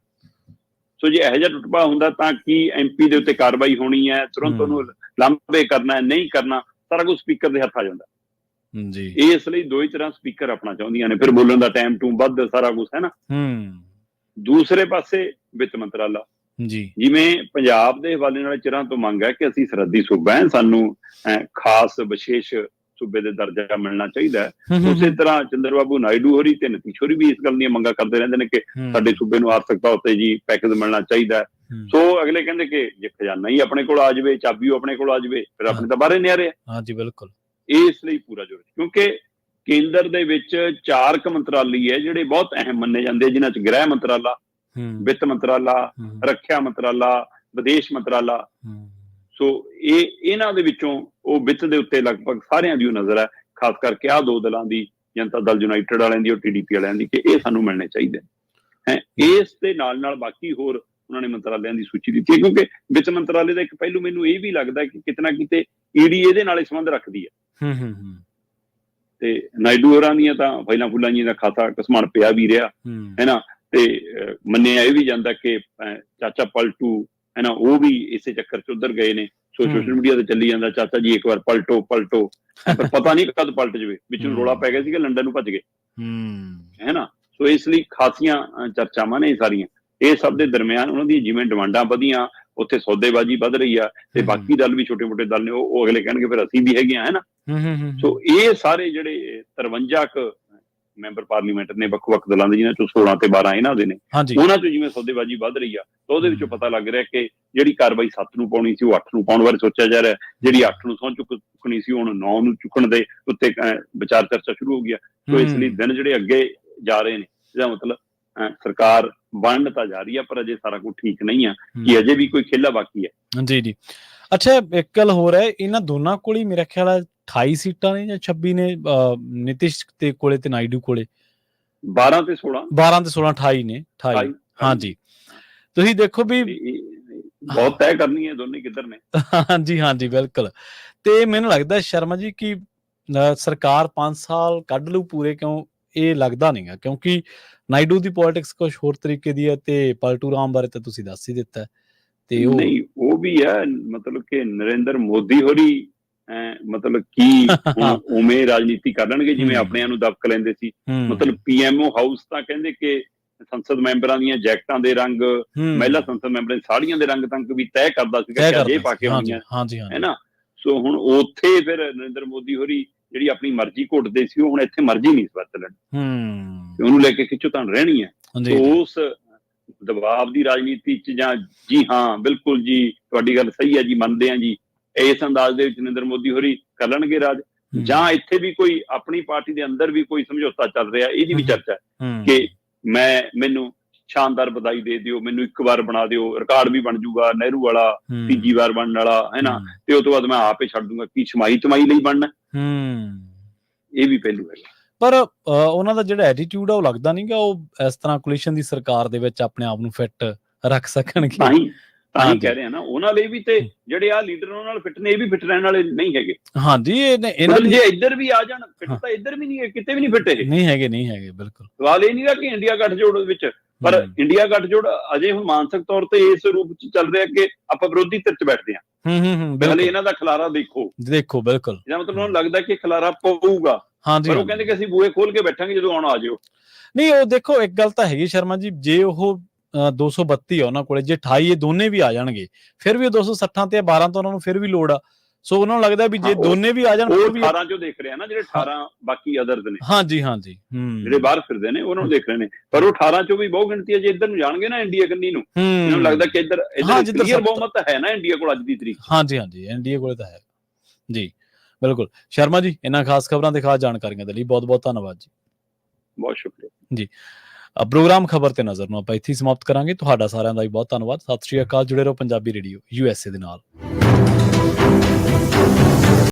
ਸੋ ਜੇ ਇਹੋ ਜਿਹਾ ਟੁੱਟਪਾ ਹੁੰਦਾ ਤਾਂ ਕੀ MP ਦੇ ਉੱਤੇ ਕਾਰਵਾਈ ਹੋਣੀ ਹੈ, ਤੁਰੰਤ ਉਹਨੂੰ ਲਾਂਭੇ ਕਰਨਾ, ਨਹੀਂ ਕਰਨਾ, ਸਾਰਾ ਕੁਝ ਸਪੀਕਰ ਦੇ ਹੱਥ ਆ ਜਾਂਦਾ ਜੀ। ਇਸ ਲਈ ਦੋਈ ਤਰ੍ਹਾਂ ਸਪੀਕਰ ਆਪਣਾ ਚਾਹੁੰਦੀਆਂ ਨੇ, ਫਿਰ ਬੋਲਣ ਦਾ ਟਾਈਮ ਟੂਮ ਵੱਧ, ਸਾਰਾ ਕੁਝ ਹੈ ਨਾ। ਦੂਸਰੇ ਪਾਸੇ ਵਿੱਤ ਮੰਤਰਾਲਾ ਜਿਵੇਂ ਪੰਜਾਬ ਦੇ ਹਵਾਲੇ ਨਾਲ ਚਿਰਾਂ ਤੋਂ ਮੰਗ ਹੈ ਕਿ ਅਸੀਂ ਸਰਹੱਦੀ ਸੂਬਾ ਹੈ, ਸਾਨੂੰ ਖਾਸ ਵਿਸ਼ੇਸ਼ ਸੂਬੇ ਦੇ ਦਰਜਾ ਮਿਲਣਾ ਚਾਹੀਦਾ ਹੈ। ਉਸੇ ਤਰ੍ਹਾਂ ਚੰਦਰ ਬਾਬੂ ਨਾਇਡੂ ਹੋਰੀ ਤੇ ਨਤੀਸ਼ ਹੋਰੀ ਵੀ ਇਸ ਗੱਲ ਦੀਆਂ ਮੰਗਾਂ ਕਰਦੇ ਰਹਿੰਦੇ ਨੇ ਕਿ ਸਾਡੇ ਸੂਬੇ ਨੂੰ ਆਰਥਿਕਤਾ ਉੱਤੇ ਜੀ ਪੈਕੇਜ ਮਿਲਣਾ ਚਾਹੀਦਾ ਹੈ। ਸੋ ਅਗਲੇ ਕਹਿੰਦੇ ਕਿ ਜੇ ਖਜ਼ਾਨਾ ਹੀ ਆਪਣੇ ਕੋਲ ਆ ਜਾਵੇ, ਚਾਬੀ ਆਪਣੇ ਕੋਲ ਆ ਜਾਵੇ, ਫਿਰ ਆਪਣੇ ਤਾਂ ਬਾਹਰੇ ਨਿਆਰੇ ਆ। ਹਾਂਜੀ ਬਿਲਕੁਲ। ਇਸ ਲਈ ਪੂਰਾ ਜ਼ੋਰ, ਕਿਉਂਕਿ ਕੇਂਦਰ ਦੇ ਵਿੱਚ 4 ਮੰਤਰਾਲੇ ਹੈ ਜਿਹੜੇ ਬਹੁਤ ਅਹਿਮ ਮੰਨੇ ਜਾਂਦੇ, ਜਿਨ੍ਹਾਂ ਚ ਗ੍ਰਹਿ ਮੰਤਰਾਲਾ, ਵਿੱਤ ਮੰਤਰਾਲਾ, ਰੱਖਿਆ ਮੰਤਰਾਲਾ, ਵਿਦੇਸ਼ ਮੰਤਰਾਲਾ। ਸੋ ਇਹਨਾਂ ਦੇ ਵਿੱਚੋਂ ਉਹ ਵਿੱਤ ਦੇ ਉੱਤੇ ਲਗਭਗ ਸਾਰਿਆਂ ਦੀ ਨਜ਼ਰ ਹੈ, ਖਾਸ ਕਰਕੇ ਆਹ 2 ਦਲਾਂ ਦੀ, ਜਨਤਾ ਦਲ ਯੂਨਾਈਟਿਡ ਵਾਲਿਆਂ ਦੀ ਔਰ TDP ਵਾਲਿਆਂ ਦੀ, ਕਿ ਇਹ ਸਾਨੂੰ ਮਿਲਣੇ ਚਾਹੀਦੇ ਹੈ। ਇਸ ਦੇ ਨਾਲ ਬਾਕੀ ਹੋਰ ਉਹਨਾਂ ਨੇ ਮੰਤਰਾਲਿਆਂ ਦੀ ਸੂਚੀ ਦਿੱਤੀ ਹੈ, ਕਿਉਂਕਿ ਵਿੱਤ ਮੰਤਰਾਲੇ ਦਾ ਇੱਕ ਪਹਿਲੂ ਮੈਨੂੰ ਇਹ ਵੀ ਲੱਗਦਾ ਕਿ ਕਿਤੇ ਨਾ ਕਿਤੇ ED ਇਹਦੇ ਨਾਲ ਸੰਬੰਧ ਰੱਖਦੀ ਹੈ। ਤੇ ਨਾਇਡੂ ਹੋਰਾਂ ਦੀਆਂ ਤਾਂ ਫਾਈਲਾਂ ਫੁੱਲਾਂ ਜੀ ਦਾ ਖਾਤਾ ਘਸਮਾਨ ਪਿਆ ਵੀ ਰਿਹਾ ਹੈ ਨਾ, ਤੇ ਮੰਨਿਆ ਇਹ ਵੀ ਜਾਂਦਾ ਕਿ ਚਾਚਾ ਪਲਟੂ ਹੈ ਨਾ, ਉਹ ਵੀ ਇਸੇ ਚੱਕਰ ਚ ਉੱਧਰ ਗਏ ਨੇ। ਸੋ ਸੋਸ਼ਲ ਮੀਡੀਆ ਤੇ ਚੱਲੀ ਜਾਂਦਾ, ਚਾਚਾ ਜੀ ਇੱਕ ਵਾਰ ਪਲਟੋ, ਪਰ ਪਤਾ ਨਹੀਂ ਕਦ ਪਲਟ ਜਾਵੇ। ਵਿੱਚ ਨੂੰ ਰੌਲਾ ਪੈ ਗਿਆ ਸੀ ਕਿ ਲੰਡਨ ਨੂੰ ਭੱਜ ਗਏ ਹੈ ਨਾ। ਸੋ ਇਸ ਲਈ ਖਾਸੀਆਂ ਚਰਚਾਵਾਂ ਨੇ ਸਾਰੀਆਂ। ਇਹ ਸਭ ਦੇ ਦਰਮਿਆਨ ਉਹਨਾਂ ਦੀਆਂ ਜਿਵੇਂ ਡਿਮਾਂਡਾਂ ਵਧੀਆਂ, ਉੱਥੇ ਸੌਦੇਬਾਜ਼ੀ ਵੱਧ ਰਹੀ ਆ, ਤੇ ਬਾਕੀ ਦਲ ਵੀ ਛੋਟੇ ਮੋਟੇ ਦਲ ਨੇ, ਉਹ ਅਗਲੇ ਕਹਿਣਗੇ ਫਿਰ ਅਸੀਂ ਵੀ ਹੈਗੇ ਆ, ਹੈ ਨਾ। ਸੋ ਇਹ ਸਾਰੇ ਜਿਹੜੇ 53 ਮੈਂਬਰ ਪਾਰਲੀਮੈਂਟ ਨੇ ਵੱਖ-ਵੱਖ ਦਲਾਂ ਦੇ, ਜਿਹਨਾਂ ਚੋਂ 16 ਤੇ 12 ਇਹਨਾਂ ਦੇ ਨੇ, ਉਹਨਾਂ ਚੋਂ ਜਿਵੇਂ ਸੌਦੇਬਾਜ਼ੀ ਵੱਧ ਰਹੀ ਆ, ਤਾਂ ਉਹਦੇ ਵਿੱਚੋਂ ਪਤਾ ਲੱਗ ਰਿਹਾ ਕਿ ਜਿਹੜੀ ਕਾਰਵਾਈ 7 ਨੂੰ ਪਾਉਣੀ ਸੀ ਉਹ 8 ਨੂੰ ਪਾਉਣ ਬਾਰੇ ਸੋਚਿਆ ਜਾ ਰਿਹਾ, ਜਿਹੜੀ 8 ਨੂੰ ਸਹੁੰ ਚੁੱਕਣੀ ਸੀ ਹੁਣ 9 ਨੂੰ ਚੁੱਕਣ ਦੇ ਉੱਤੇ ਵਿਚਾਰ ਚਰਚਾ ਸ਼ੁਰੂ ਹੋ ਗਿਆ। ਸੋ ਇਸ ਲਈ ਦਿਨ ਜਿਹੜੇ ਅੱਗੇ ਜਾ ਰਹੇ ਨੇ, ਇਹਦਾ ਮਤਲਬ ਸਰਕਾਰ ਬਣਨ ਤਾਂ ਜਾ ਰਹੀ ਆ, ਪਰ ਅਜੇ ਸਾਰਾ ਕੁਝ ਠੀਕ ਨਹੀਂ ਆ, ਕਿ ਅਜੇ ਵੀ ਕੋਈ ਖੇਲਾ ਬਾਕੀ ਹੈ। ਜੀ। ਅੱਛਾ, ਇੱਕ ਗੱਲ ਹੋਰ ਹੈ, ਇਹਨਾਂ ਦੋਨਾਂ ਕੋਲ ਹੀ ਮੇਰਾ ਖਿਆਲ ਹੈ 28 ਸੀਟਾਂ ਨੇ ਜਾਂ 26 ਨੇ, ਨਿਤਿਸ਼ ਦੇ ਕੋਲੇ ਤੇ ਨਾਇਡੂ ਕੋਲੇ 12 ਤੇ 16 28 ਨੇ। 28 ਹਾਂਜੀ। ਤੁਸੀਂ ਦੇਖੋ ਵੀ ਬਹੁਤ ਤੈਅ ਕਰਨੀ ਹੈ ਦੋਨੇ ਕਿੱਧਰ ਨੇ। ਹਾਂਜੀ ਬਿਲਕੁਲ। ਤੇ ਮੈਨੂੰ ਲੱਗਦਾ ਸ਼ਰਮਾ ਜੀ ਕਿ ਸਰਕਾਰ 5 ਸਾਲ ਕੱਢ ਲੂ ਪੂਰੇ, ਕਿਉਂ ਇਹ ਲੱਗਦਾ ਨਹੀਂਗਾ, ਕਿਉਂਕਿ ਨਾਇਡੂ ਦੀ ਪੋਲਿਟਿਕਸ ਕੁਛ ਹੋਰ ਤਰੀਕੇ ਦੀ ਹੈ, ਤੇ ਪਲਟੂ ਰਾਮ ਬਾਰੇ ਤਾਂ ਤੁਸੀਂ ਦੱਸ ਹੀ ਦਿੱਤਾ। ਤੇ ਉਹ ਵੀ ਹੈ, ਮਤਲਬ ਕਿ ਨਰਿੰਦਰ ਮੋਦੀ ਹੋਰੀ ਮਤਲਬ ਕੀ ਉਵੇਂ ਰਾਜਨੀਤੀ ਕਰ ਲੈਣਗੇ ਜਿਵੇਂ ਆਪਣਿਆਂ ਨੂੰ ਦਬਕ ਲੈਂਦੇ ਸੀ। ਮਤਲਬ PMO ਹਾਊਸ ਤਾਂ ਕਹਿੰਦੇ ਕਿ ਸੰਸਦ ਮੈਂਬਰਾਂ ਦੀਆਂ ਜੈਕਟਾਂ ਦੇ ਰੰਗ, ਮਹਿਲਾ ਸੰਸਦ ਮੈਂਬਰਾਂ ਦੀ ਸਾੜੀਆਂ ਦੇ ਰੰਗ ਤੱਕ ਵੀ ਤੈਅ ਕਰਦਾ ਸੀਗਾ ਕਿ ਅਜੇ ਪਾ ਕੇ ਆਉਣੀਆਂ, ਹੈ ਨਾ। ਸੋ ਹੁਣ ਉੱਥੇ ਫਿਰ ਨਰਿੰਦਰ ਮੋਦੀ ਹੋਰੀ ਜਿਹੜੀ ਆਪਣੀ ਮਰਜ਼ੀ ਘੁੱਟਦੇ ਸੀ, ਉਹ ਹੁਣ ਇੱਥੇ ਮਰਜ਼ੀ ਨਹੀਂ ਵਰਤ ਲੈਣ, ਉਹਨੂੰ ਲੈ ਕੇ ਖਿੱਚੋਤਾਣ ਰਹਿਣੀ ਹੈ। ਉਸ ਦਬਾਅ ਦੀ ਰਾਜਨੀਤੀ ਚ, ਜਾਂ ਜੀ ਹਾਂ ਬਿਲਕੁਲ ਜੀ ਤੁਹਾਡੀ ਗੱਲ ਸਹੀ ਹੈ ਜੀ, ਮੰਨਦੇ ਹਾਂ ਜੀ, ਇਸ ਅੰਦਾਜ਼ ਦੇ ਵਿੱਚ ਨਰਿੰਦਰ ਮੋਦੀ ਹੋਰੀ ਕਰ ਲੈਣਗੇ ਰਾਜ, ਜਾਂ ਇੱਥੇ ਵੀ ਕੋਈ ਆਪਣੀ ਪਾਰਟੀ ਦੇ ਅੰਦਰ ਵੀ ਕੋਈ ਸਮਝੌਤਾ ਚੱਲ ਰਿਹਾ, ਇਹਦੀ ਵੀ ਚਰਚਾ ਕਿ ਮੈਨੂੰ ਸ਼ਾਨਦਾਰ ਵਧਾਈ ਦੇ ਦਿਓ, ਮੈਨੂੰ ਇੱਕ ਵਾਰ ਬਣਾ ਦਿਓ, ਰਿਕਾਰਡ ਵੀ ਬਣ ਜੂਗਾ ਨਹਿਰੂ ਵਾਲਾ, 3ਜੀ ਵਾਰ ਬਣਨ ਵਾਲਾ, ਹੈ ਨਾ, ਤੇ ਉਸ ਤੋਂ ਬਾਅਦ ਮੈਂ ਆਪੇ ਛੱਡ ਦੂੰਗਾ, ਕੀ ਛਮਾਈ ਲਈ ਬਣਨਾ। ਇਹ ਵੀ ਪਹਿਲੂ ਹੈ। ਪਰ ਉਹਨਾਂ ਦਾ ਜਿਹੜਾ ਐਟੀਟਿਊਡ ਆ ਉਹ ਲੱਗਦਾ ਨਹੀਂਗਾ ਉਹ ਇਸ ਤਰ੍ਹਾਂ ਕੋਲੀਸ਼ਨ ਦੀ ਸਰਕਾਰ ਦੇ ਵਿੱਚ ਆਪਣੇ ਆਪ ਨੂੰ ਫਿੱਟ ਰੱਖ ਸਕਣਗੇ। ਤਾਂ ਹੀ ਕਹਿ ਰਹੇ ਆ ਨਾ, ਉਹਨਾਂ ਲਈ ਵੀ ਤੇ ਜਿਹੜੇ ਆ ਲੀਡਰ ਉਹਨਾਂ ਨਾਲ ਫਿੱਟ ਨੇ, ਇਹ ਵੀ ਫਿੱਟ ਰਹਿਣ ਵਾਲੇ ਨਹੀਂ ਹੈਗੇ। ਹਾਂਜੀ, ਜੇ ਇੱਧਰ ਵੀ ਆ ਜਾਣ ਫਿੱਟ, ਤਾਂ ਇੱਧਰ ਵੀ ਨਹੀਂ, ਕਿਤੇ ਵੀ ਨਹੀਂ ਫਿੱਟ, ਇਹ ਨਹੀਂ ਹੈਗੇ ਬਿਲਕੁਲ। ਸਵਾਲ ਇਹ ਨਹੀਂ ਗਾ ਕਿ ਇੰਡੀਆ ਗੱਠਜੋੜ ਵਿੱਚ, ਪਰ ਇੰਡੀਆ ਗੱਠਜੋੜ ਅਜੇ ਹੁਣ ਮਾਨਸਿਕ ਤੌਰ ਤੇ ਇਸ ਰੂਪ ਚ ਚੱਲ ਰਿਹਾ ਕਿ ਆਪਾਂ ਵਿਰੋਧੀ ਧਿਰ ਚ ਬੈਠਦੇ ਹਾਂ। ਹਲੇ ਇਹਨਾਂ ਦਾ ਖਲਾਰਾ ਦੇਖੋ ਬਿਲਕੁਲ, ਇਹਦਾ ਮਤਲਬ ਉਹਨਾਂ ਨੂੰ ਲੱਗਦਾ ਕਿ ਖਲਾਰਾ ਪਊਗਾ, ਪਰ ਉਹ ਕਹਿੰਦੇ ਕਿ ਅਸੀਂ ਬੂਹੇ ਖੋਲ ਕੇ ਬੈਠਾਂਗੇ ਜਦੋਂ ਆਉਣਾ ਆ ਜਾਓ। ਨਹੀਂ, ਉਹ ਦੇਖੋ ਇੱਕ ਗੱਲ ਤਾਂ ਹੈਗੀ ਸ਼ਰਮਾ ਜੀ, ਜੇ ਉਹ 232 ਆ ਉਹਨਾਂ ਕੋਲੇ, ਜੇ 28 ਇਹ ਦੋਨੇ ਵੀ ਆ ਜਾਣਗੇ, ਫਿਰ ਵੀ ਉਹ 260 ਤੇ 12 ਤਾਂ ਉਹਨਾਂ ਨੂੰ ਫਿਰ ਵੀ ਲੋੜ ਆ। ਸੋ ਉਹਨਾਂ ਨੂੰ ਲੱਗਦਾ ਵੀ ਜੇ ਦੋਨੇ ਵੀ ਆ ਜਾਣ, ਉਹ 18 ਚੋਂ ਦੇਖ ਰਿਹਾ ਨਾ, ਜਿਹੜੇ 18 ਬਾਕੀ ਅਦਰਸ ਨੇ, ਹਾਂਜੀ ਜਿਹੜੇ ਬਾਹਰ ਫਿਰਦੇ ਨੇ ਉਹਨਾਂ ਨੂੰ ਦੇਖ ਰਹੇ ਨੇ, ਪਰ ਉਹ 18 ਚੋਂ ਵੀ ਬਹੁ ਗਿਣਤੀ ਹੈ। ਜੇ ਇੱਧਰ ਨੂੰ ਜਾਣਗੇ ਨਾ ਇੰਡੀਆ ਕੰਨੀ ਨੂੰ, ਇਹਨਾਂ ਨੂੰ ਲੱਗਦਾ ਕਿ ਇੱਧਰ ਕਲੀਅਰ ਬਹੁਮਤ ਹੈ ਨਾ ਇੰਡੀਆ ਕੋਲ ਅੱਜ ਦੀ ਤਰੀਕ। ਹਾਂਜੀ ਇੰਡੀਆ ਕੋਲ ਤਾਂ ਹੈ ਜੀ, ਬਿਲਕੁਲ। ਸ਼ਰਮਾ ਜੀ, ਇਹਨਾਂ ਖਾਸ ਖਬਰਾਂ ਤੇ ਖਾਸ ਜਾਣਕਾਰੀਆਂ ਦੇ ਲਈ ਬਹੁਤ ਬਹੁਤ ਧੰਨਵਾਦ ਜੀ। ਬਹੁਤ ਸ਼ੁਕਰੀਆ ਜੀ। ਪ੍ਰੋਗਰਾਮ ਖਬਰ ਤੇ ਨਜ਼ਰ ਨੂੰ ਆਪਾਂ ਇੱਥੇ ਹੀ ਸਮਾਪਤ ਕਰਾਂਗੇ। ਤੁਹਾਡਾ ਸਾਰਿਆਂ ਦਾ ਵੀ ਬਹੁਤ ਧੰਨਵਾਦ। ਸਤਿ ਸ਼੍ਰੀ ਅਕਾਲ। ਜੁੜੇ ਰਹੋ ਪੰਜਾਬੀ ਰੇਡੀਓ USA ਦੇ ਨਾਲ।